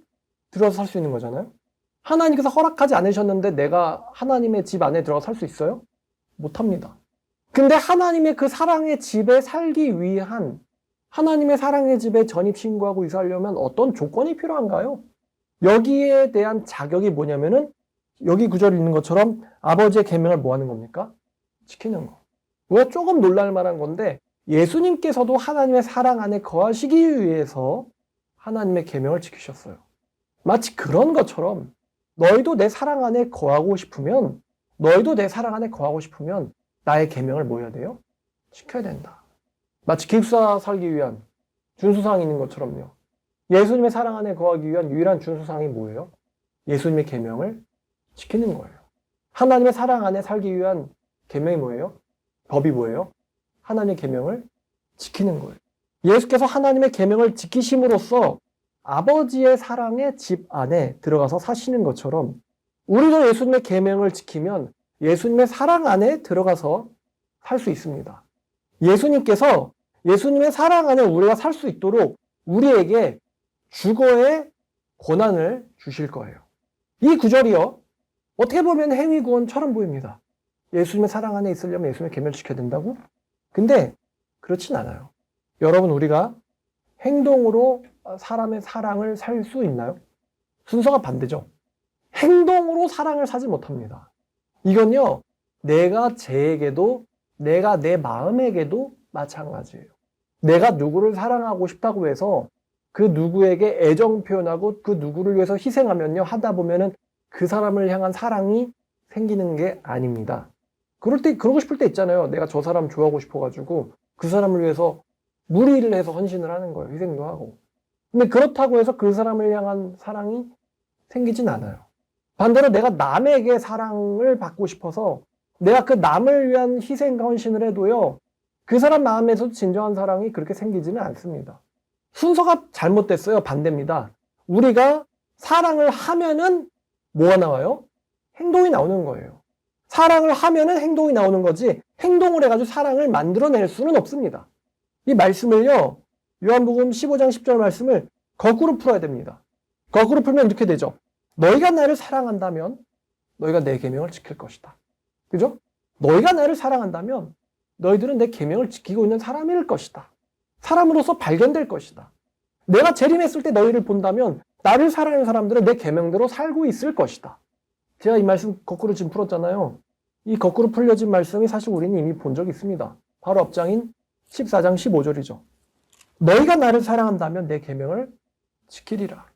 들어서 살 수 있는 거잖아요. 하나님께서 허락하지 않으셨는데 내가 하나님의 집 안에 들어가 살 수 있어요? 못합니다. 근데 하나님의 그 사랑의 집에 살기 위한, 하나님의 사랑의 집에 전입신고하고 이사하려면 어떤 조건이 필요한가요? 여기에 대한 자격이 뭐냐면은 여기 구절에 있는 것처럼 아버지의 계명을 뭐 하는 겁니까? 지키는 거. 이거 조금 놀랄 만한 건데, 예수님께서도 하나님의 사랑 안에 거하시기 위해서 하나님의 계명을 지키셨어요. 마치 그런 것처럼 너희도 내 사랑 안에 거하고 싶으면 나의 계명을 뭐 해야 돼요? 지켜야 된다. 마치 기숙사 살기 위한 준수사항이 있는 것처럼요. 예수님의 사랑 안에 거하기 위한 유일한 준수사항이 뭐예요? 예수님의 계명을 지키는 거예요. 하나님의 사랑 안에 살기 위한 계명이 뭐예요? 법이 뭐예요? 하나님의 계명을 지키는 거예요. 예수께서 하나님의 계명을 지키심으로써 아버지의 사랑의 집 안에 들어가서 사시는 것처럼 우리도 예수님의 계명을 지키면 예수님의 사랑 안에 들어가서 살 수 있습니다. 예수님께서 예수님의 사랑 안에 우리가 살 수 있도록 우리에게 주거의 권한을 주실 거예요. 이 구절이요, 어떻게 보면 행위구원처럼 보입니다. 예수님의 사랑 안에 있으려면 예수님의 계명을 지켜야 된다고? 근데 그렇진 않아요. 여러분, 우리가 행동으로 사람의 사랑을 살 수 있나요? 순서가 반대죠. 행동으로 사랑을 사지 못합니다. 이건요, 내가 쟤에게도, 내가 내 마음에게도 마찬가지예요. 내가 누구를 사랑하고 싶다고 해서 그 누구에게 애정 표현하고 그 누구를 위해서 희생하면요, 하다 보면은 그 사람을 향한 사랑이 생기는 게 아닙니다. 그러고 싶을 때 있잖아요. 내가 저 사람 좋아하고 싶어가지고 그 사람을 위해서 무리를 해서 헌신을 하는 거예요. 희생도 하고. 근데 그렇다고 해서 그 사람을 향한 사랑이 생기진 않아요. 반대로 내가 남에게 사랑을 받고 싶어서 내가 그 남을 위한 희생과 헌신을 해도요, 그 사람 마음에서 진정한 사랑이 그렇게 생기지는 않습니다. 순서가 잘못됐어요. 반대입니다. 우리가 사랑을 하면은 뭐가 나와요? 행동이 나오는 거예요. 사랑을 하면은 행동이 나오는 거지, 행동을 해가지고 사랑을 만들어낼 수는 없습니다. 이 말씀을요, 요한복음 15장 10절 말씀을 거꾸로 풀어야 됩니다. 거꾸로 풀면 이렇게 되죠. 너희가 나를 사랑한다면 너희가 내 계명을 지킬 것이다. 그죠? 너희가 나를 사랑한다면 너희들은 내 계명을 지키고 있는 사람일 것이다. 사람으로서 발견될 것이다. 내가 재림했을 때 너희를 본다면 나를 사랑하는 사람들은 내 계명대로 살고 있을 것이다. 제가 이 말씀 거꾸로 지금 풀었잖아요. 이 거꾸로 풀려진 말씀이 사실 우리는 이미 본 적이 있습니다. 바로 앞장인 14장 15절이죠. 너희가 나를 사랑한다면 내 계명을 지키리라.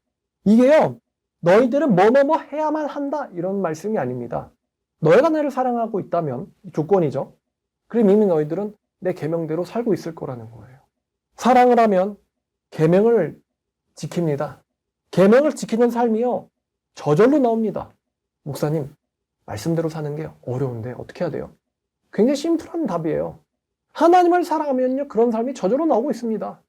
이게요, 너희들은 뭐뭐뭐 해야만 한다 이런 말씀이 아닙니다. 너희가 나를 사랑하고 있다면, 조건이죠. 그럼 이미 너희들은 내 계명대로 살고 있을 거라는 거예요. 사랑을 하면 계명을 지킵니다. 계명을 지키는 삶이요, 저절로 나옵니다. 목사님, 말씀대로 사는 게 어려운데 어떻게 해야 돼요? 굉장히 심플한 답이에요. 하나님을 사랑하면요, 그런 삶이 저절로 나오고 있습니다.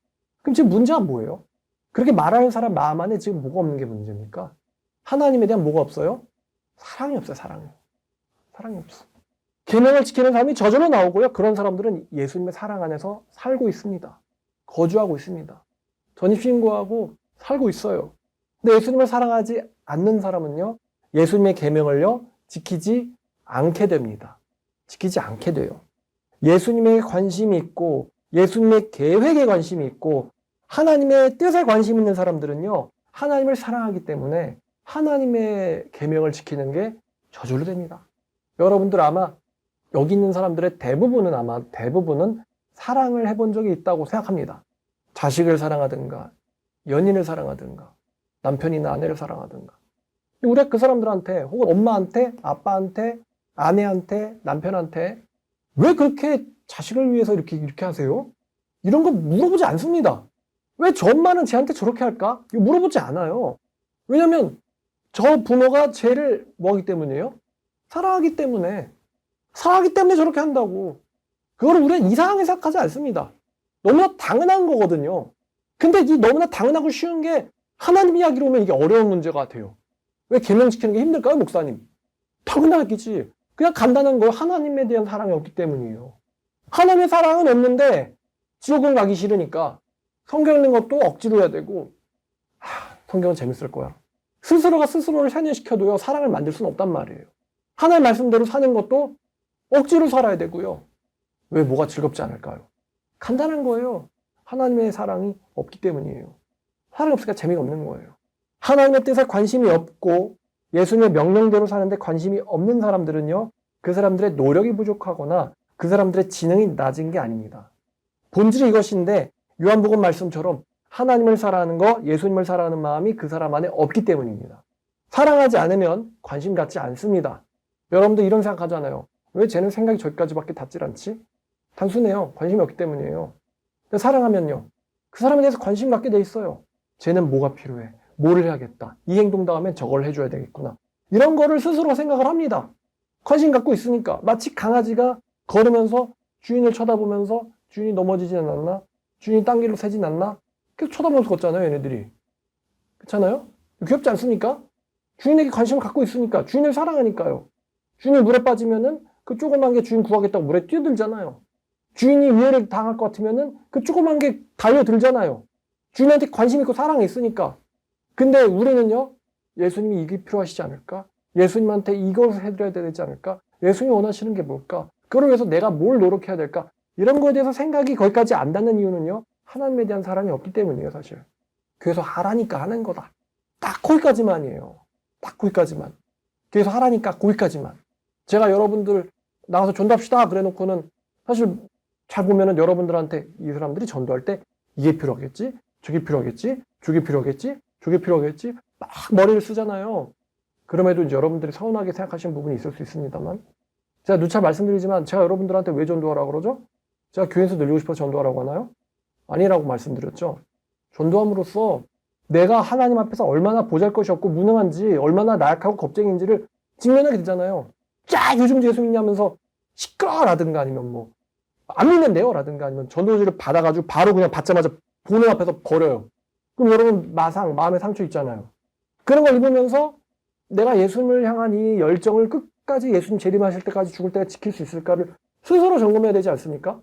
그럼 지금 문제가 뭐예요? 그렇게 말하는 사람 마음 안에 지금 뭐가 없는 게 문제입니까? 하나님에 대한 뭐가 없어요? 사랑이 없어요. 사랑이 없어. 계명을 지키는 삶이 저절로 나오고요, 그런 사람들은 예수님의 사랑 안에서 살고 있습니다. 거주하고 있습니다. 전입신고하고 살고 있어요. 근데 예수님을 사랑하지 않는 사람은요, 예수님의 계명을요, 지키지 않게 됩니다. 지키지 않게 돼요. 예수님의 관심이 있고 예수님의 계획에 관심이 있고 하나님의 뜻에 관심 있는 사람들은요, 하나님을 사랑하기 때문에 하나님의 계명을 지키는 게 저절로 됩니다. 여러분들 아마 여기 있는 사람들의 대부분은 사랑을 해본 적이 있다고 생각합니다. 자식을 사랑하든가 연인을 사랑하든가 남편이나 아내를 사랑하든가. 우리가 그 사람들한테 혹은 엄마한테, 아빠한테, 아내한테, 남편한테 왜 그렇게 자식을 위해서 이렇게 하세요? 이런 거 물어보지 않습니다. 왜 저 엄마는 쟤한테 저렇게 할까? 이거 물어보지 않아요. 왜냐면 저 부모가 쟤를 뭐하기 때문이에요? 사랑하기 때문에 저렇게 한다고. 그걸 우리는 이상하게 생각하지 않습니다. 너무나 당연한 거거든요. 근데 이 너무나 당연하고 쉬운 게 하나님 이야기로 오면 이게 어려운 문제가 돼요. 왜 계명 지키는 게 힘들까요, 목사님? 당연하겠지. 그냥 간단한 거, 하나님에 대한 사랑이 없기 때문이에요. 하나님의 사랑은 없는데 지옥은 가기 싫으니까 성경 읽는 것도 억지로 해야 되고, 성경은 재밌을 거야. 스스로가 스스로를 세뇌시켜도요, 사랑을 만들 수는 없단 말이에요. 하나님 말씀대로 사는 것도 억지로 살아야 되고요. 왜 뭐가 즐겁지 않을까요? 간단한 거예요. 하나님의 사랑이 없기 때문이에요. 사랑이 없으니까 재미가 없는 거예요. 하나님의 뜻에 관심이 없고 예수님의 명령대로 사는데 관심이 없는 사람들은요, 그 사람들의 노력이 부족하거나 그 사람들의 지능이 낮은 게 아닙니다. 본질이 이것인데 요한복음 말씀처럼 하나님을 사랑하는 거, 예수님을 사랑하는 마음이 그 사람 안에 없기 때문입니다. 사랑하지 않으면 관심 갖지 않습니다. 여러분도 이런 생각하잖아요. 왜 쟤는 생각이 저기까지밖에 닿질 않지? 단순해요. 관심이 없기 때문이에요. 근데 사랑하면요, 그 사람에 대해서 관심 갖게 돼 있어요. 쟤는 뭐가 필요해? 뭐를 해야겠다. 이 행동도 하면 저걸 해줘야 되겠구나. 이런 거를 스스로 생각을 합니다. 관심 갖고 있으니까. 마치 강아지가 걸으면서 주인을 쳐다보면서 주인이 넘어지진 않았나? 주인이 딴 길로 새진 않나? 계속 쳐다보면서 걷잖아요, 얘네들이. 그렇잖아요? 귀엽지 않습니까? 주인에게 관심을 갖고 있으니까. 주인을 사랑하니까요. 주인이 물에 빠지면은 그 조그만 게 주인 구하겠다고 물에 뛰어들잖아요. 주인이 위해를 당할 것 같으면은 그 조그만 게 달려들잖아요. 주인한테 관심 있고 사랑이 있으니까. 근데 우리는요, 예수님이 이게 필요하시지 않을까? 예수님한테 이걸 해드려야 되지 않을까? 예수님이 원하시는 게 뭘까? 그걸 위해서 내가 뭘 노력해야 될까? 이런 거에 대해서 생각이 거기까지 안 닿는 이유는요, 하나님에 대한 사랑이 없기 때문이에요, 사실. 그래서 하라니까 하는 거다. 딱 거기까지만이에요. 딱 거기까지만. 그래서 하라니까 거기까지만. 제가 여러분들 나가서 전도합시다 그래 놓고는 사실 잘 보면은 여러분들한테 이 사람들이 전도할 때 이게 필요하겠지, 저게 필요하겠지, 저게 필요하겠지, 저게 필요하겠지 막 머리를 쓰잖아요. 그럼에도 이제 여러분들이 서운하게 생각하시는 부분이 있을 수 있습니다만 제가 누차 말씀드리지만 제가 여러분들한테 왜 전도하라고 그러죠? 제가 교회에서 늘리고 싶어서 전도하라고 하나요? 아니라고 말씀드렸죠. 전도함으로써 내가 하나님 앞에서 얼마나 보잘것이 없고 무능한지 얼마나 나약하고 겁쟁인지를 직면하게 되잖아요. 야 요즘 예수 믿냐면서 시끄러라든가 아니면 뭐 안 믿는데요 라든가 아니면 전도지를 받아가지고 바로 그냥 받자마자 보는 앞에서 버려요. 그럼 여러분 마음에 상처 있잖아요. 그런 걸 입으면서 내가 예수님을 향한 이 열정을 끝까지 예수님 재림하실 때까지 죽을 때까지 지킬 수 있을까를 스스로 점검해야 되지 않습니까?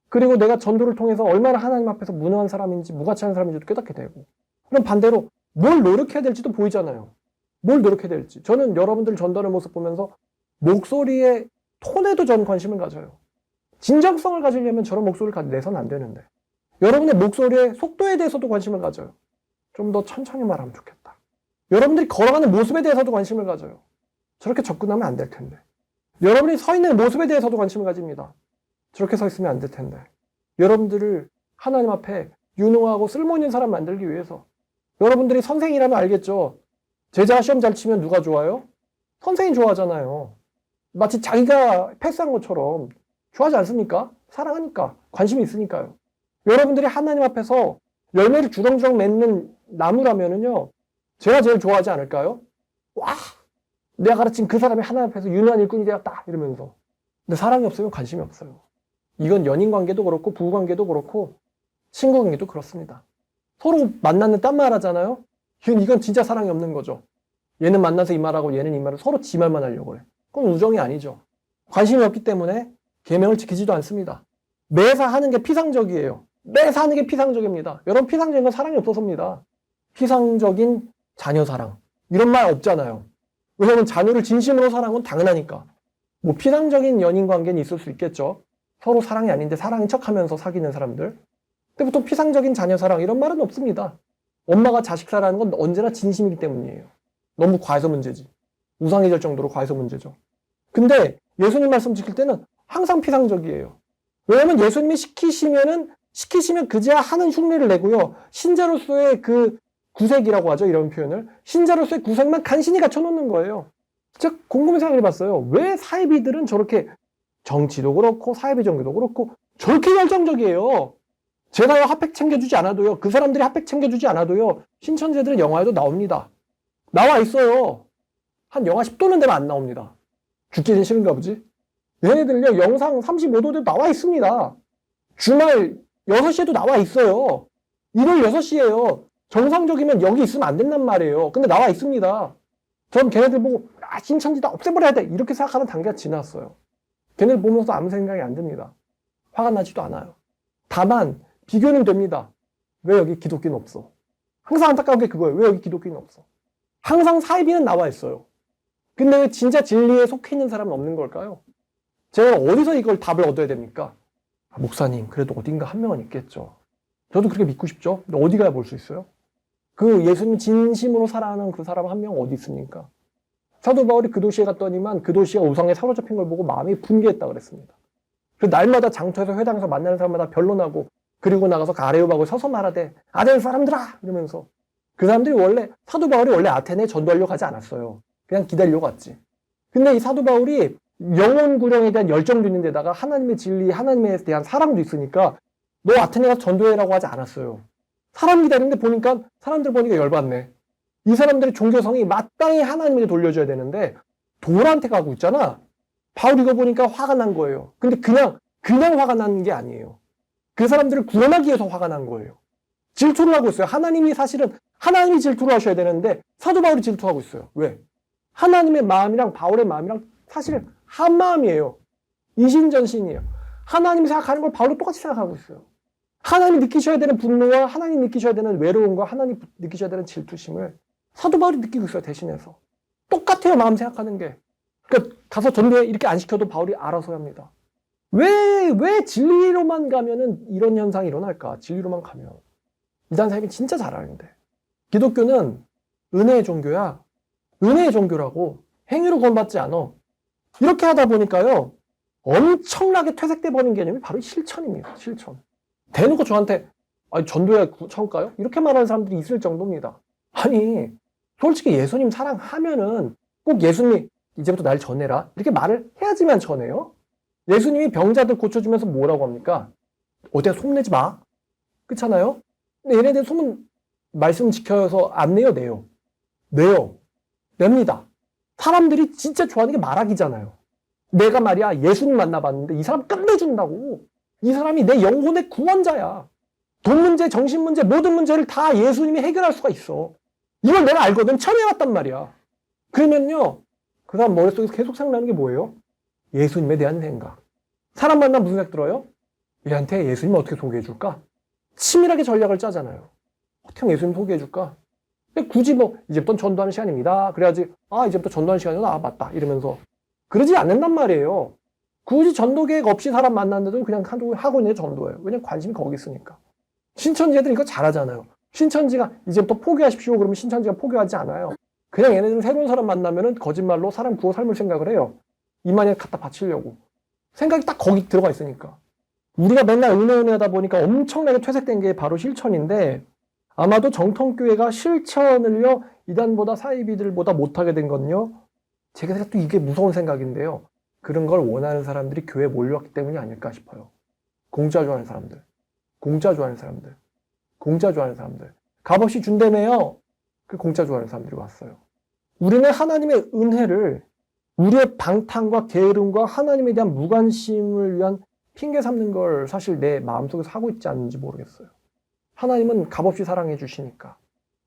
그리고 내가 전도를 통해서 얼마나 하나님 앞에서 무능한 사람인지 무가치한 사람인지도 깨닫게 되고 그럼 반대로 뭘 노력해야 될지도 보이잖아요. 뭘 노력해야 될지. 저는 여러분들 전도하는 모습 보면서 목소리의 톤에도 전 관심을 가져요. 진정성을 가지려면 저런 목소리를 내서는 안 되는데 여러분의 목소리의 속도에 대해서도 관심을 가져요. 좀 더 천천히 말하면 좋겠다. 여러분들이 걸어가는 모습에 대해서도 관심을 가져요. 저렇게 접근하면 안 될 텐데. 여러분이 서 있는 모습에 대해서도 관심을 가집니다. 저렇게 서 있으면 안 될 텐데. 여러분들을 하나님 앞에 유능하고 쓸모있는 사람 만들기 위해서 여러분들이 선생이라면 알겠죠. 제자가 시험 잘 치면 누가 좋아요? 선생이 좋아하잖아요. 마치 자기가 패스한 것처럼 좋아하지 않습니까? 사랑하니까. 관심이 있으니까요. 여러분들이 하나님 앞에서 열매를 주렁주렁 맺는 나무라면은요. 제가 제일 좋아하지 않을까요? 와! 내가 가르친 그 사람이 하나님 앞에서 유능한 일꾼이 되었다! 이러면서. 근데 사랑이 없으면 관심이 없어요. 이건 연인 관계도 그렇고 부부 관계도 그렇고 친구 관계도 그렇습니다. 서로 만났는데 딴 말 하잖아요? 이건 진짜 사랑이 없는 거죠. 얘는 만나서 이 말하고 얘는 이 말을 서로 지 말만 하려고 해. 그건 우정이 아니죠. 관심이 없기 때문에 계명을 지키지도 않습니다. 매사 하는 게 피상적이에요. 매사 하는 게 피상적입니다. 여러분 피상적인 건 사랑이 없어서입니다. 피상적인 자녀 사랑. 이런 말 없잖아요. 왜냐하면 자녀를 진심으로 사랑하는 건 당연하니까. 뭐 피상적인 연인 관계는 있을 수 있겠죠. 서로 사랑이 아닌데 사랑인 척하면서 사귀는 사람들. 근데 보통 피상적인 자녀 사랑 이런 말은 없습니다. 엄마가 자식 사랑하는 건 언제나 진심이기 때문이에요. 너무 과해서 문제지. 우상해질 정도로 과해서 문제죠. 근데 예수님 말씀 지킬 때는 항상 피상적이에요. 왜냐하면 예수님이 시키시면 그제야 하는 흉내를 내고요. 신자로서의 그 구색이라고 하죠. 이런 표현을. 신자로서의 구색만 간신히 갖춰놓는 거예요. 진짜 곰곰이 생각해봤어요. 왜 사이비들은 저렇게 정치도 그렇고 사이비 종교도 그렇고 저렇게 열정적이에요. 제가요 핫팩 챙겨주지 않아도요. 그 사람들이 핫팩 챙겨주지 않아도요. 신천지들은 영화에도 나옵니다. 나와 있어요. 한 영하 10도는 되면 안 나옵니다. 죽기는 싫은가 보지? 얘네들요 영상 35도도 나와 있습니다. 주말 6시에도 나와 있어요. 일요일 6시에요. 정상적이면 여기 있으면 안 된단 말이에요. 근데 나와 있습니다. 전 걔네들 보고 신천지 다 없애버려야 돼 이렇게 생각하는 단계가 지났어요. 걔네들 보면서 아무 생각이 안 듭니다. 화가 나지도 않아요. 다만 비교는 됩니다. 왜 여기 기독교는 없어? 항상 안타까운 게 그거예요. 왜 여기 기독교는 없어? 항상 사이비는 나와 있어요. 근데 왜 진짜 진리에 속해 있는 사람은 없는 걸까요? 제가 어디서 이걸 답을 얻어야 됩니까? 목사님, 그래도 어딘가 한 명은 있겠죠. 저도 그렇게 믿고 싶죠. 근데 어디 가야 볼 수 있어요? 그 예수님 진심으로 사랑하는 그 사람 한 명 어디 있습니까? 사도 바울이 그 도시에 갔더니만 그 도시가 우상에 사로잡힌 걸 보고 마음이 분개했다 그랬습니다. 그래서 날마다 장터에서 회당에서 만나는 사람마다 변론하고 그리고 나가서 그 아레오바고에 서서 말하되 아덴 사람들아! 이러면서 그 사람들이 사도 바울이 원래 아테네에 전도하려고 가지 않았어요. 그냥 기다리려고 갔지. 근데 이 사도 바울이 영혼 구령에 대한 열정도 있는 데다가 하나님의 진리, 하나님에 대한 사랑도 있으니까 너 아테네 가서 전도해라고 하지 않았어요. 사람 기다리는데 사람들 보니까 열받네. 이 사람들의 종교성이 마땅히 하나님에게 돌려줘야 되는데 돌한테 가고 있잖아. 바울 이거 보니까 화가 난 거예요. 근데 그냥 화가 난 게 아니에요. 그 사람들을 구원하기 위해서 화가 난 거예요. 질투를 하고 있어요. 하나님이 질투를 하셔야 되는데 사도 바울이 질투하고 있어요. 왜? 하나님의 마음이랑 바울의 마음이랑 사실은 한 마음이에요. 이신전신이에요. 하나님이 생각하는 걸 바울도 똑같이 생각하고 있어요. 하나님이 느끼셔야 되는 분노와 하나님 느끼셔야 되는 외로움과 하나님 느끼셔야 되는 질투심을 사도 바울이 느끼고 있어요. 대신해서. 똑같아요. 마음 생각하는 게. 그러니까 가서 전도해 이렇게 안 시켜도 바울이 알아서 합니다. 왜 진리로만 가면은 이런 현상이 일어날까? 진리로만 가면. 이단 사람이 진짜 잘 아는데. 기독교는 은혜의 종교야. 은혜의 종교라고. 행위로 구원받지 않아. 이렇게 하다 보니까요. 엄청나게 퇴색돼 버린 개념이 바로 실천입니다. 실천. 대놓고 저한테 아니, 전도야 처음가요? 이렇게 말하는 사람들이 있을 정도입니다. 아니 솔직히 예수님 사랑하면은 꼭 예수님이 이제부터 날 전해라 이렇게 말을 해야지만 전해요. 예수님이 병자들 고쳐주면서 뭐라고 합니까? 어디가 소문내지 마. 그렇잖아요? 근데 얘네들 소문 말씀 지켜서 안 내요? 내요. 내요. 냅니다. 사람들이 진짜 좋아하는 게 말하기잖아요. 내가 말이야 예수님 만나봤는데 이 사람 끝내준다고. 이 사람이 내 영혼의 구원자야. 돈 문제, 정신 문제, 모든 문제를 다 예수님이 해결할 수가 있어. 이걸 내가 알거든. 체험해왔단 말이야. 그러면요. 그 사람 머릿속에서 계속 생각나는 게 뭐예요? 예수님에 대한 생각. 사람 만나면 무슨 생각 들어요? 얘한테 예수님을 어떻게 소개해줄까? 치밀하게 전략을 짜잖아요. 어떻게 예수님 소개해줄까? 근데 굳이 뭐 이제부터 전도하는 시간입니다. 그래야지 이제부터 전도하는 시간이구나. 맞다. 이러면서 그러지 않는단 말이에요. 굳이 전도 계획 없이 사람 만났는데도 그냥 하고 있는 게 전도예요. 왜냐면 관심이 거기 있으니까. 신천지애들이 이거 잘하잖아요. 신천지가 이제부터 포기하십시오. 그러면 신천지가 포기하지 않아요. 그냥 얘네들은 새로운 사람 만나면은 거짓말로 사람 구워 삶을 생각을 해요. 이만에 갖다 바치려고. 생각이 딱 거기 들어가 있으니까. 우리가 맨날 은혜 하다 보니까 엄청나게 퇴색된 게 바로 실천인데 아마도 정통교회가 실천을요 이단보다 사이비들보다 못하게 된 건요 제가 또 이게 무서운 생각인데요. 그런 걸 원하는 사람들이 교회에 몰려왔기 때문이 아닐까 싶어요. 공짜 좋아하는 사람들. 공짜 좋아하는 사람들. 공짜 좋아하는 사람들. 값없이 준다며요. 그 공짜 좋아하는 사람들이 왔어요. 우리는 하나님의 은혜를 우리의 방탕과 게으름과 하나님에 대한 무관심을 위한 핑계 삼는 걸 사실 내 마음속에서 하고 있지 않는지 모르겠어요. 하나님은 값없이 사랑해 주시니까.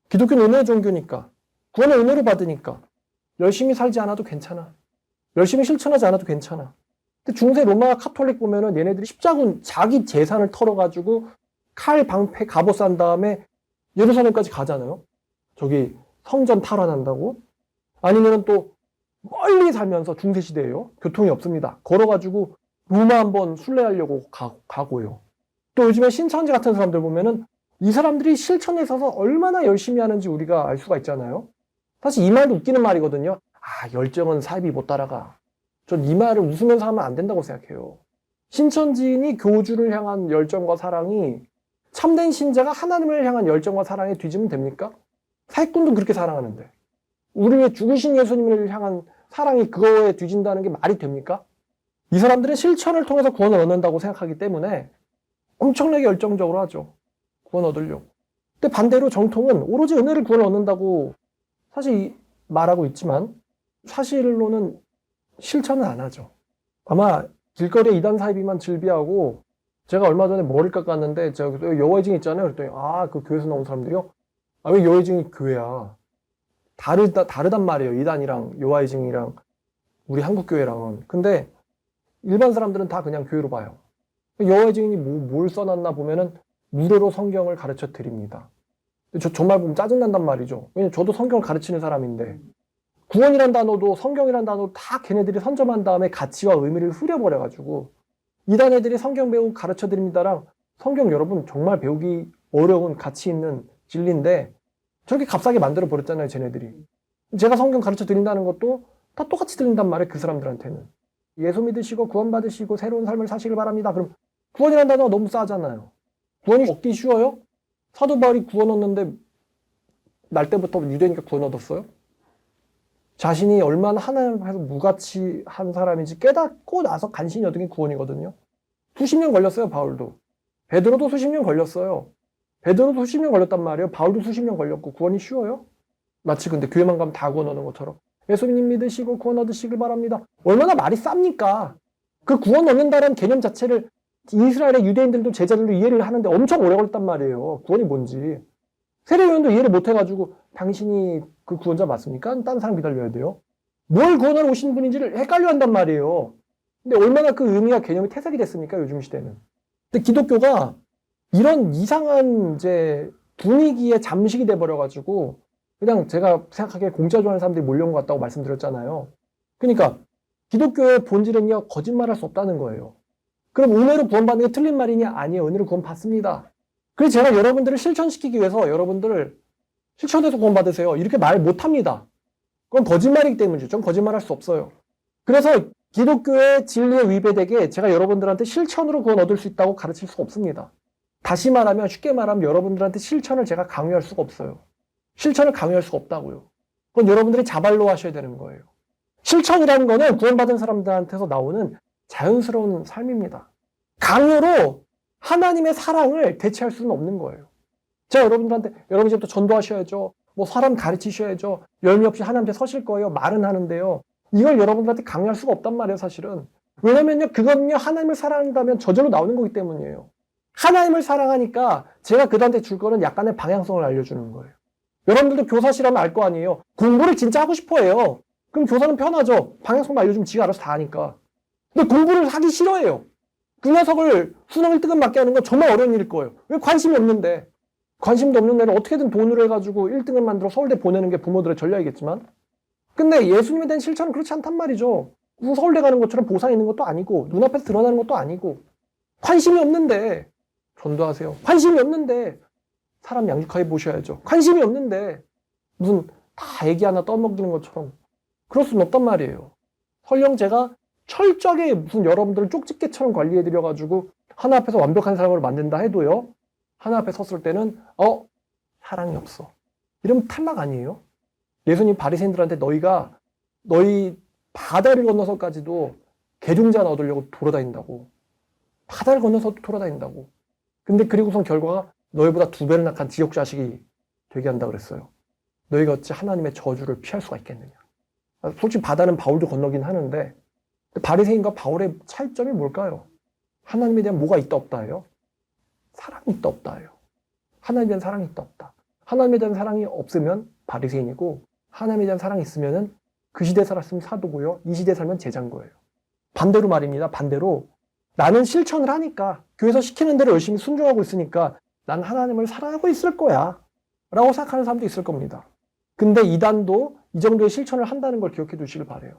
기독교는 은혜의 종교니까. 구원을 은혜로 받으니까. 열심히 살지 않아도 괜찮아. 열심히 실천하지 않아도 괜찮아. 근데 중세 로마 카톨릭 보면은 얘네들이 십자군 자기 재산을 털어가지고 칼, 방패, 갑옷 산 다음에 예루살렘까지 가잖아요. 저기 성전 탈환한다고. 아니면 또 멀리 살면서 중세시대예요. 교통이 없습니다. 걸어가지고 로마 한번 순례하려고 가고요. 또 요즘에 신천지 같은 사람들 보면은 이 사람들이 실천에 있어서 얼마나 열심히 하는지 우리가 알 수가 있잖아요. 사실 이 말도 웃기는 말이거든요. 열정은 사입이 못 따라가. 전 이 말을 웃으면서 하면 안 된다고 생각해요. 신천지인이 교주를 향한 열정과 사랑이 참된 신자가 하나님을 향한 열정과 사랑에 뒤지면 됩니까? 사기꾼도 그렇게 사랑하는데. 우리의 죽으신 예수님을 향한 사랑이 그거에 뒤진다는 게 말이 됩니까? 이 사람들은 실천을 통해서 구원을 얻는다고 생각하기 때문에 엄청나게 열정적으로 하죠. 구원 얻으려고. 근데 반대로 정통은 오로지 은혜를 구원을 얻는다고 사실 말하고 있지만 사실로는 실천은 안 하죠. 아마 길거리에 이단 사이비만 즐비하고 제가 얼마 전에 머리를 깎았는데 제가 여호와의 증인 있잖아요. 그랬더니 그 교회에서 나온 사람들이요? 왜 여호와의 증인이 교회야? 다르단 말이에요. 이단이랑 여호와의 증인이랑 우리 한국 교회랑은. 근데 일반 사람들은 다 그냥 교회로 봐요. 여호와의 증인이 뭘 써놨나 보면은 무료로 성경을 가르쳐 드립니다. 저 말 보면 짜증난단 말이죠. 왜냐면 저도 성경을 가르치는 사람인데 구원이란 단어도 성경이란 단어도 다 걔네들이 선점한 다음에 가치와 의미를 흐려버려가지고 이단 애들이 성경 배우고 가르쳐 드립니다랑 성경 여러분 정말 배우기 어려운 가치 있는 진리인데 저렇게 값싸게 만들어 버렸잖아요. 쟤네들이. 제가 성경 가르쳐 드린다는 것도 다 똑같이 들린단 말이에요. 그 사람들한테는. 예수 믿으시고 구원 받으시고 새로운 삶을 사시길 바랍니다. 그럼 구원이란 단어가 너무 싸잖아요. 구원이 얻기 쉬워요? 사도 바울이 구원 얻는데 날 때부터 유대니까 구원 얻었어요? 자신이 얼마나 하나님 앞에서 무가치한 사람인지 깨닫고 나서 간신히 얻은 게 구원이거든요. 수십 년 걸렸어요. 바울도. 베드로도 수십 년 걸렸어요. 베드로도 수십 년 걸렸단 말이에요. 바울도 수십 년 걸렸고 구원이 쉬워요? 마치 근데 교회만 가면 다 구원 얻는 것처럼 예수님 믿으시고 구원 얻으시길 바랍니다. 얼마나 말이 쌉니까? 그 구원 얻는다는 개념 자체를 이스라엘의 유대인들도 제자들도 이해를 하는데 엄청 오래 걸렸단 말이에요. 구원이 뭔지. 세례요한도 이해를 못해가지고 당신이 그 구원자 맞습니까? 딴 사람 기다려야 돼요. 뭘 구원하러 오신 분인지를 헷갈려 한단 말이에요. 근데 얼마나 그 의미와 개념이 퇴색이 됐습니까? 요즘 시대는. 근데 기독교가 이런 이상한 이제 분위기에 잠식이 돼버려가지고 그냥 제가 생각하기에 공짜 좋아하는 사람들이 몰려온 것 같다고 말씀드렸잖아요. 그러니까 기독교의 본질은요 거짓말할 수 없다는 거예요. 그럼 은혜로 구원받는 게 틀린 말이냐? 아니에요. 은혜로 구원받습니다. 그래서 제가 여러분들을 실천시키기 위해서 여러분들을 실천해서 구원받으세요. 이렇게 말 못합니다. 그건 거짓말이기 때문이죠. 전 거짓말할 수 없어요. 그래서 기독교의 진리에 위배되게 제가 여러분들한테 실천으로 구원 얻을 수 있다고 가르칠 수가 없습니다. 다시 말하면, 쉽게 말하면 여러분들한테 실천을 제가 강요할 수가 없어요. 실천을 강요할 수가 없다고요. 그건 여러분들이 자발로 하셔야 되는 거예요. 실천이라는 거는 구원받은 사람들한테서 나오는 자연스러운 삶입니다. 강요로 하나님의 사랑을 대체할 수는 없는 거예요. 제가 여러분들한테, 여러분 이제부터 전도하셔야죠. 뭐 사람 가르치셔야죠. 열매 없이 하나님께 서실 거예요. 말은 하는데요. 이걸 여러분들한테 강요할 수가 없단 말이에요, 사실은. 왜냐면요, 그건요, 하나님을 사랑한다면 저절로 나오는 거기 때문이에요. 하나님을 사랑하니까 제가 그들한테 줄 거는 약간의 방향성을 알려주는 거예요. 여러분들도 교사시라면 알 거 아니에요. 공부를 진짜 하고 싶어 해요. 그럼 교사는 편하죠. 방향성만 알려주면 지가 알아서 다 하니까. 근데 공부를 하기 싫어해요. 그 녀석을 수능 1등급 맞게 하는 건 정말 어려운 일일 거예요. 왜? 관심이 없는데. 관심도 없는 애를 어떻게든 돈으로 해가지고 1등급 만들어 서울대 보내는 게 부모들의 전략이겠지만, 근데 예수님에 대한 실천은 그렇지 않단 말이죠. 무슨 서울대 가는 것처럼 보상 있는 것도 아니고, 눈앞에서 드러나는 것도 아니고, 관심이 없는데 전도하세요. 관심이 없는데 사람 양육하게 보셔야죠. 관심이 없는데 무슨 다 애기 하나 떠먹이는 것처럼 그럴 수는 없단 말이에요. 설령 제가 철저하게 무슨 여러분들을 쪽집게처럼 관리해드려가지고 하나 앞에서 완벽한 사람을 만든다 해도요, 하나 앞에 섰을 때는 사랑이 없어. 이러면 탈락 아니에요? 예수님 바리새인들한테 너희 바다를 건너서까지도 개종자 얻으려고 돌아다닌다고. 바다를 건너서 돌아다닌다고. 근데 그리고선 결과가 너희보다 2배를 낙한 지옥 자식이 되게 한다 그랬어요. 너희가 어찌 하나님의 저주를 피할 수가 있겠느냐. 솔직히 바다는 바울도 건너긴 하는데 바리새인과 바울의 차이점이 뭘까요? 하나님에 대한 뭐가 있다 없다예요? 사랑이 있다 없다예요. 하나님에 대한 사랑이 있다 없다. 하나님에 대한 사랑이 없으면 바리새인이고, 하나님에 대한 사랑이 있으면은 그 시대에 살았으면 사도고요, 이 시대에 살면 제자인 거예요. 반대로 말입니다. 반대로 나는 실천을 하니까, 교회에서 시키는 대로 열심히 순종하고 있으니까 난 하나님을 사랑하고 있을 거야 라고 생각하는 사람도 있을 겁니다. 근데 이단도 이 정도의 실천을 한다는 걸 기억해 두시길 바라요.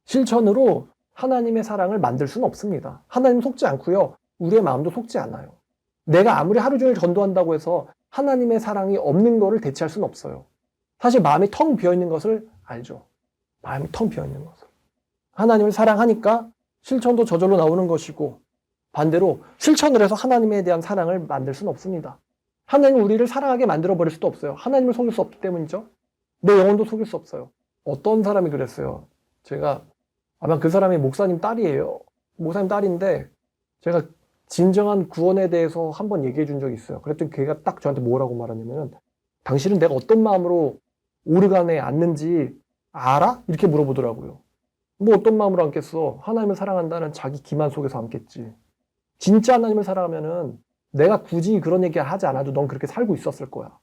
실천으로 하나님의 사랑을 만들 수는 없습니다. 하나님 속지 않고요, 우리의 마음도 속지 않아요. 내가 아무리 하루 종일 전도한다고 해서 하나님의 사랑이 없는 거를 대체할 수는 없어요. 사실 마음이 텅 비어있는 것을 알죠. 마음이 텅 비어있는 것을. 하나님을 사랑하니까 실천도 저절로 나오는 것이고, 반대로 실천을 해서 하나님에 대한 사랑을 만들 수는 없습니다. 하나님은 우리를 사랑하게 만들어버릴 수도 없어요. 하나님을 속일 수 없기 때문이죠. 내 영혼도 속일 수 없어요. 어떤 사람이 그랬어요. 제가 아마 그 사람이 목사님 딸이에요. 목사님 딸인데 제가 진정한 구원에 대해서 한번 얘기해 준 적이 있어요. 그랬더니 걔가 딱 저한테 뭐라고 말하냐면, 당신은 내가 어떤 마음으로 오르간에 앉는지 알아? 이렇게 물어보더라고요. 뭐 어떤 마음으로 앉겠어? 하나님을 사랑한다는 자기 기만 속에서 앉겠지. 진짜 하나님을 사랑하면은 내가 굳이 그런 얘기 하지 않아도 넌 그렇게 살고 있었을 거야.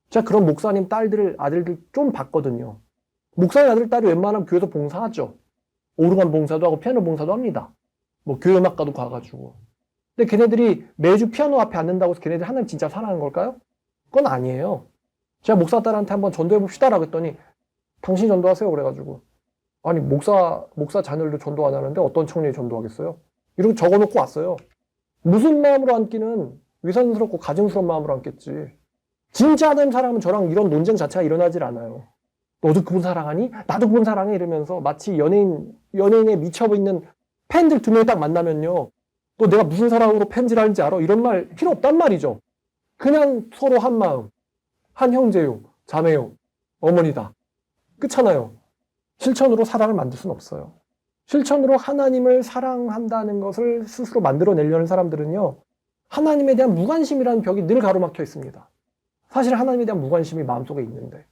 제가 그런 목사님 딸들, 아들들 좀 봤거든요. 목사님 아들, 딸이 웬만하면 교회에서 봉사하죠. 오르간 봉사도 하고 피아노 봉사도 합니다. 뭐 교회 음악과도 가가지고. 근데 걔네들이 매주 피아노 앞에 앉는다고 해서 걔네들이 하나님 진짜 사랑하는 걸까요? 그건 아니에요. 제가 목사 딸한테 한번 전도해봅시다라고 했더니, 당신이 전도하세요 그래가지고, 아니 목사 자녀들도 전도 안 하는데 어떤 청년이 전도하겠어요? 이러고 적어놓고 왔어요. 무슨 마음으로 앉기는 위선스럽고 가증스러운 마음으로 앉겠지. 진짜 하나님 사랑하면 저랑 이런 논쟁 자체가 일어나질 않아요. 너도 그분 사랑하니? 나도 그분 사랑해. 이러면서 마치 연예인에 미쳐있는 팬들 2명이 딱 만나면요, 너 내가 무슨 사랑으로 팬질하는지 알아? 이런 말 필요 없단 말이죠. 그냥 서로 한 마음, 한 형제요, 자매요, 어머니다. 끝잖아요. 실천으로 사랑을 만들 수는 없어요. 실천으로 하나님을 사랑한다는 것을 스스로 만들어내려는 사람들은요, 하나님에 대한 무관심이라는 벽이 늘 가로막혀 있습니다. 사실 하나님에 대한 무관심이 마음속에 있는데,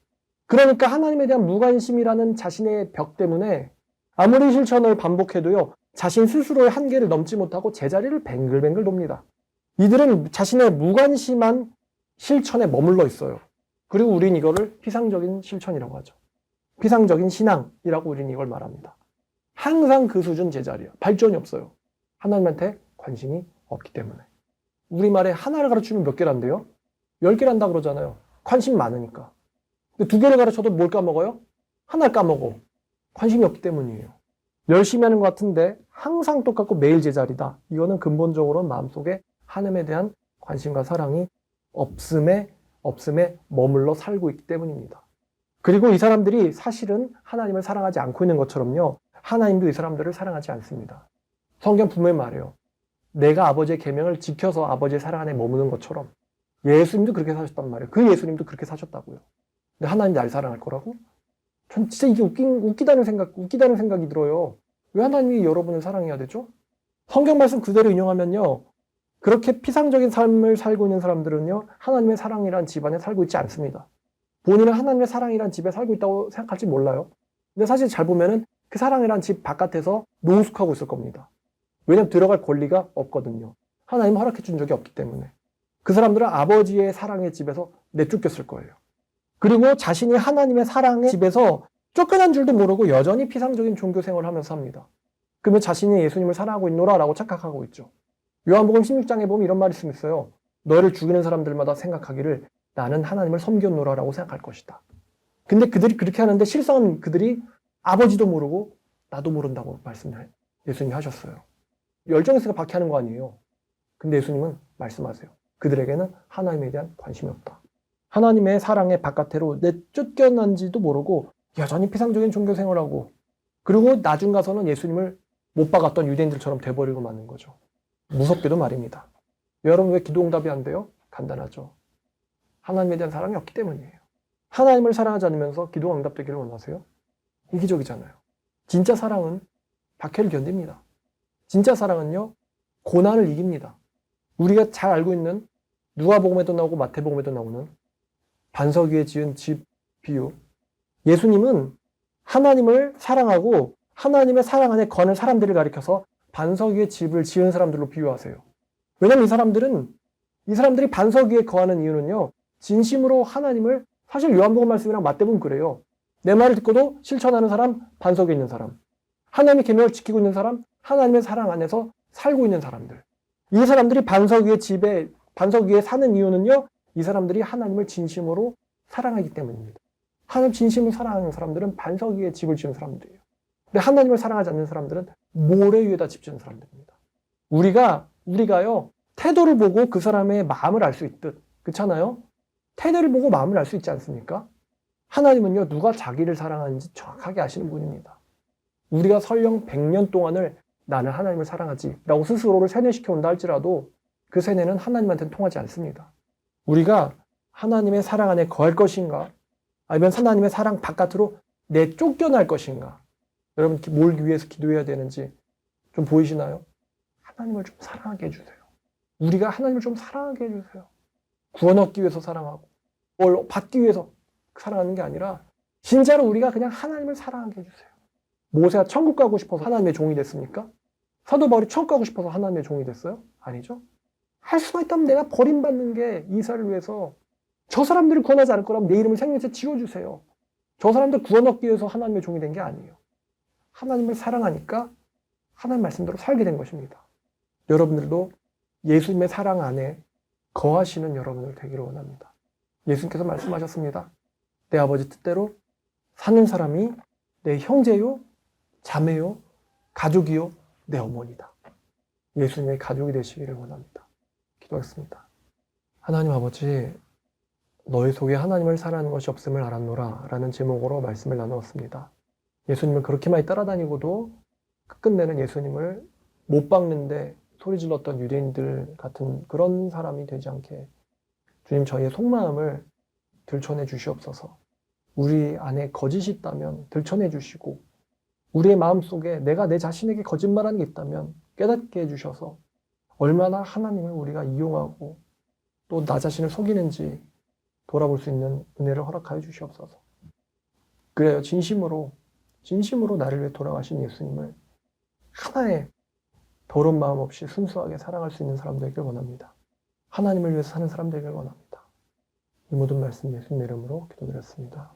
그러니까 하나님에 대한 무관심이라는 자신의 벽 때문에 아무리 실천을 반복해도요, 자신 스스로의 한계를 넘지 못하고 제자리를 뱅글뱅글 돕니다. 이들은 자신의 무관심한 실천에 머물러 있어요. 그리고 우린 이거를 피상적인 실천이라고 하죠. 피상적인 신앙이라고 우린 이걸 말합니다. 항상 그 수준 제자리야. 발전이 없어요. 하나님한테 관심이 없기 때문에. 우리말에 하나를 가르치면 몇 개란데요? 10개를 한다 그러잖아요. 관심 많으니까. 근데 2개를 가르쳐도 뭘 까먹어요? 하나를 까먹어. 관심이 없기 때문이에요. 열심히 하는 것 같은데 항상 똑같고 매일 제자리다. 이거는 근본적으로 마음속에 하나님에 대한 관심과 사랑이 없음의 없음에 머물러 살고 있기 때문입니다. 그리고 이 사람들이 사실은 하나님을 사랑하지 않고 있는 것처럼요, 하나님도 이 사람들을 사랑하지 않습니다. 성경 분명히 말해요. 내가 아버지의 계명을 지켜서 아버지의 사랑 안에 머무는 것처럼 예수님도 그렇게 사셨단 말이에요. 그 예수님도 그렇게 사셨다고요. 근데 하나님 날 사랑할 거라고? 전 진짜 이게 웃기다는 생각이 들어요. 왜 하나님이 여러분을 사랑해야 되죠? 성경 말씀 그대로 인용하면요, 그렇게 피상적인 삶을 살고 있는 사람들은요, 하나님의 사랑이란 집안에 살고 있지 않습니다. 본인은 하나님의 사랑이란 집에 살고 있다고 생각할지 몰라요. 근데 사실 잘 보면은 그 사랑이란 집 바깥에서 노숙하고 있을 겁니다. 왜냐면 들어갈 권리가 없거든요. 하나님 허락해 준 적이 없기 때문에. 그 사람들은 아버지의 사랑의 집에서 내쫓겼을 거예요. 그리고 자신이 하나님의 사랑의 집에서 쫓겨난 줄도 모르고 여전히 피상적인 종교 생활을 하면서 삽니다. 그러면 자신이 예수님을 사랑하고 있노라라고 착각하고 있죠. 요한복음 16장에 보면 이런 말이 있어요. 너를 죽이는 사람들마다 생각하기를 나는 하나님을 섬겼노라라고 생각할 것이다. 근데 그들이 그렇게 하는데 실상은 그들이 아버지도 모르고 나도 모른다고 말씀을 예수님이 하셨어요. 열정 있으니까 박해하는 거 아니에요. 근데 예수님은 말씀하세요. 그들에게는 하나님에 대한 관심이 없다. 하나님의 사랑의 바깥으로 내쫓겨난지도 모르고 여전히 피상적인 종교 생활하고, 그리고 나중 가서는 예수님을 못 박았던 유대인들처럼 돼버리고 마는 거죠. 무섭게도 말입니다. 여러분 왜 기도 응답이 안 돼요? 간단하죠. 하나님에 대한 사랑이 없기 때문이에요. 하나님을 사랑하지 않으면서 기도가 응답되기를 원하세요? 이기적이잖아요. 진짜 사랑은 박해를 견딥니다. 진짜 사랑은요, 고난을 이깁니다. 우리가 잘 알고 있는 누가복음에도 나오고 마태복음에도 나오는 반석 위에 지은 집 비유. 예수님은 하나님을 사랑하고 하나님의 사랑 안에 거는 사람들을 가리켜서 반석 위에 집을 지은 사람들로 비유하세요. 왜냐하면 이 사람들이 반석 위에 거하는 이유는요, 진심으로 하나님을, 사실 요한복음 말씀이랑 마태복음 그래요. 내 말을 듣고도 실천하는 사람, 반석 위에 있는 사람. 하나님의 계명을 지키고 있는 사람, 하나님의 사랑 안에서 살고 있는 사람들. 이 사람들이 반석 위에 사는 이유는요, 이 사람들이 하나님을 진심으로 사랑하기 때문입니다. 하나님 진심으로 사랑하는 사람들은 반석 위에 집을 지은 사람들이에요. 근데 하나님을 사랑하지 않는 사람들은 모래 위에다 집 지은 사람들입니다. 우리가요, 태도를 보고 그 사람의 마음을 알 수 있듯, 그렇잖아요? 태도를 보고 마음을 알 수 있지 않습니까? 하나님은요, 누가 자기를 사랑하는지 정확하게 아시는 분입니다. 우리가 설령 100년 동안을 나는 하나님을 사랑하지 라고 스스로를 세뇌시켜 온다 할지라도 그 세뇌는 하나님한테는 통하지 않습니다. 우리가 하나님의 사랑 안에 거할 것인가, 아니면 하나님의 사랑 바깥으로 내쫓겨날 것인가, 여러분 뭘 위해서 기도해야 되는지 좀 보이시나요? 하나님을 좀 사랑하게 해주세요. 우리가 하나님을 좀 사랑하게 해주세요. 구원 얻기 위해서 사랑하고 뭘 받기 위해서 사랑하는 게 아니라 진짜로 우리가 그냥 하나님을 사랑하게 해주세요. 모세가 천국 가고 싶어서 하나님의 종이 됐습니까? 사도 바울이 천국 가고 싶어서 하나님의 종이 됐어요? 아니죠. 할 수가 있다면 내가 버림받는 게 이스라엘을 위해서, 저 사람들을 구원하지 않을 거라면 내 이름을 생명에서 지워주세요. 저 사람들 구원 얻기 위해서 하나님의 종이 된 게 아니에요. 하나님을 사랑하니까 하나님 말씀대로 살게 된 것입니다. 여러분들도 예수님의 사랑 안에 거하시는 여러분들 되기를 원합니다. 예수님께서 말씀하셨습니다. 내 아버지 뜻대로 사는 사람이 내 형제요, 자매요, 가족이요, 내 어머니다. 예수님의 가족이 되시기를 원합니다. 기도하겠습니다. 하나님 아버지, 너희 속에 하나님을 사랑하는 것이 없음을 알았노라 라는 제목으로 말씀을 나누었습니다. 예수님을 그렇게 많이 따라다니고도 끝끝내는 예수님을 못 박는데 소리 질렀던 유대인들 같은 그런 사람이 되지 않게 주님, 저희의 속마음을 들춰내 주시옵소서. 우리 안에 거짓이 있다면 들춰내 주시고, 우리의 마음속에 내가 내 자신에게 거짓말하는 게 있다면 깨닫게 해주셔서 얼마나 하나님을 우리가 이용하고 또 나 자신을 속이는지 돌아볼 수 있는 은혜를 허락하여 주시옵소서. 그래요, 진심으로 나를 위해 돌아가신 예수님을 하나의 더러운 마음 없이 순수하게 사랑할 수 있는 사람 되길 원합니다. 하나님을 위해서 사는 사람 되길 원합니다. 이 모든 말씀 예수님의 이름으로 기도드렸습니다.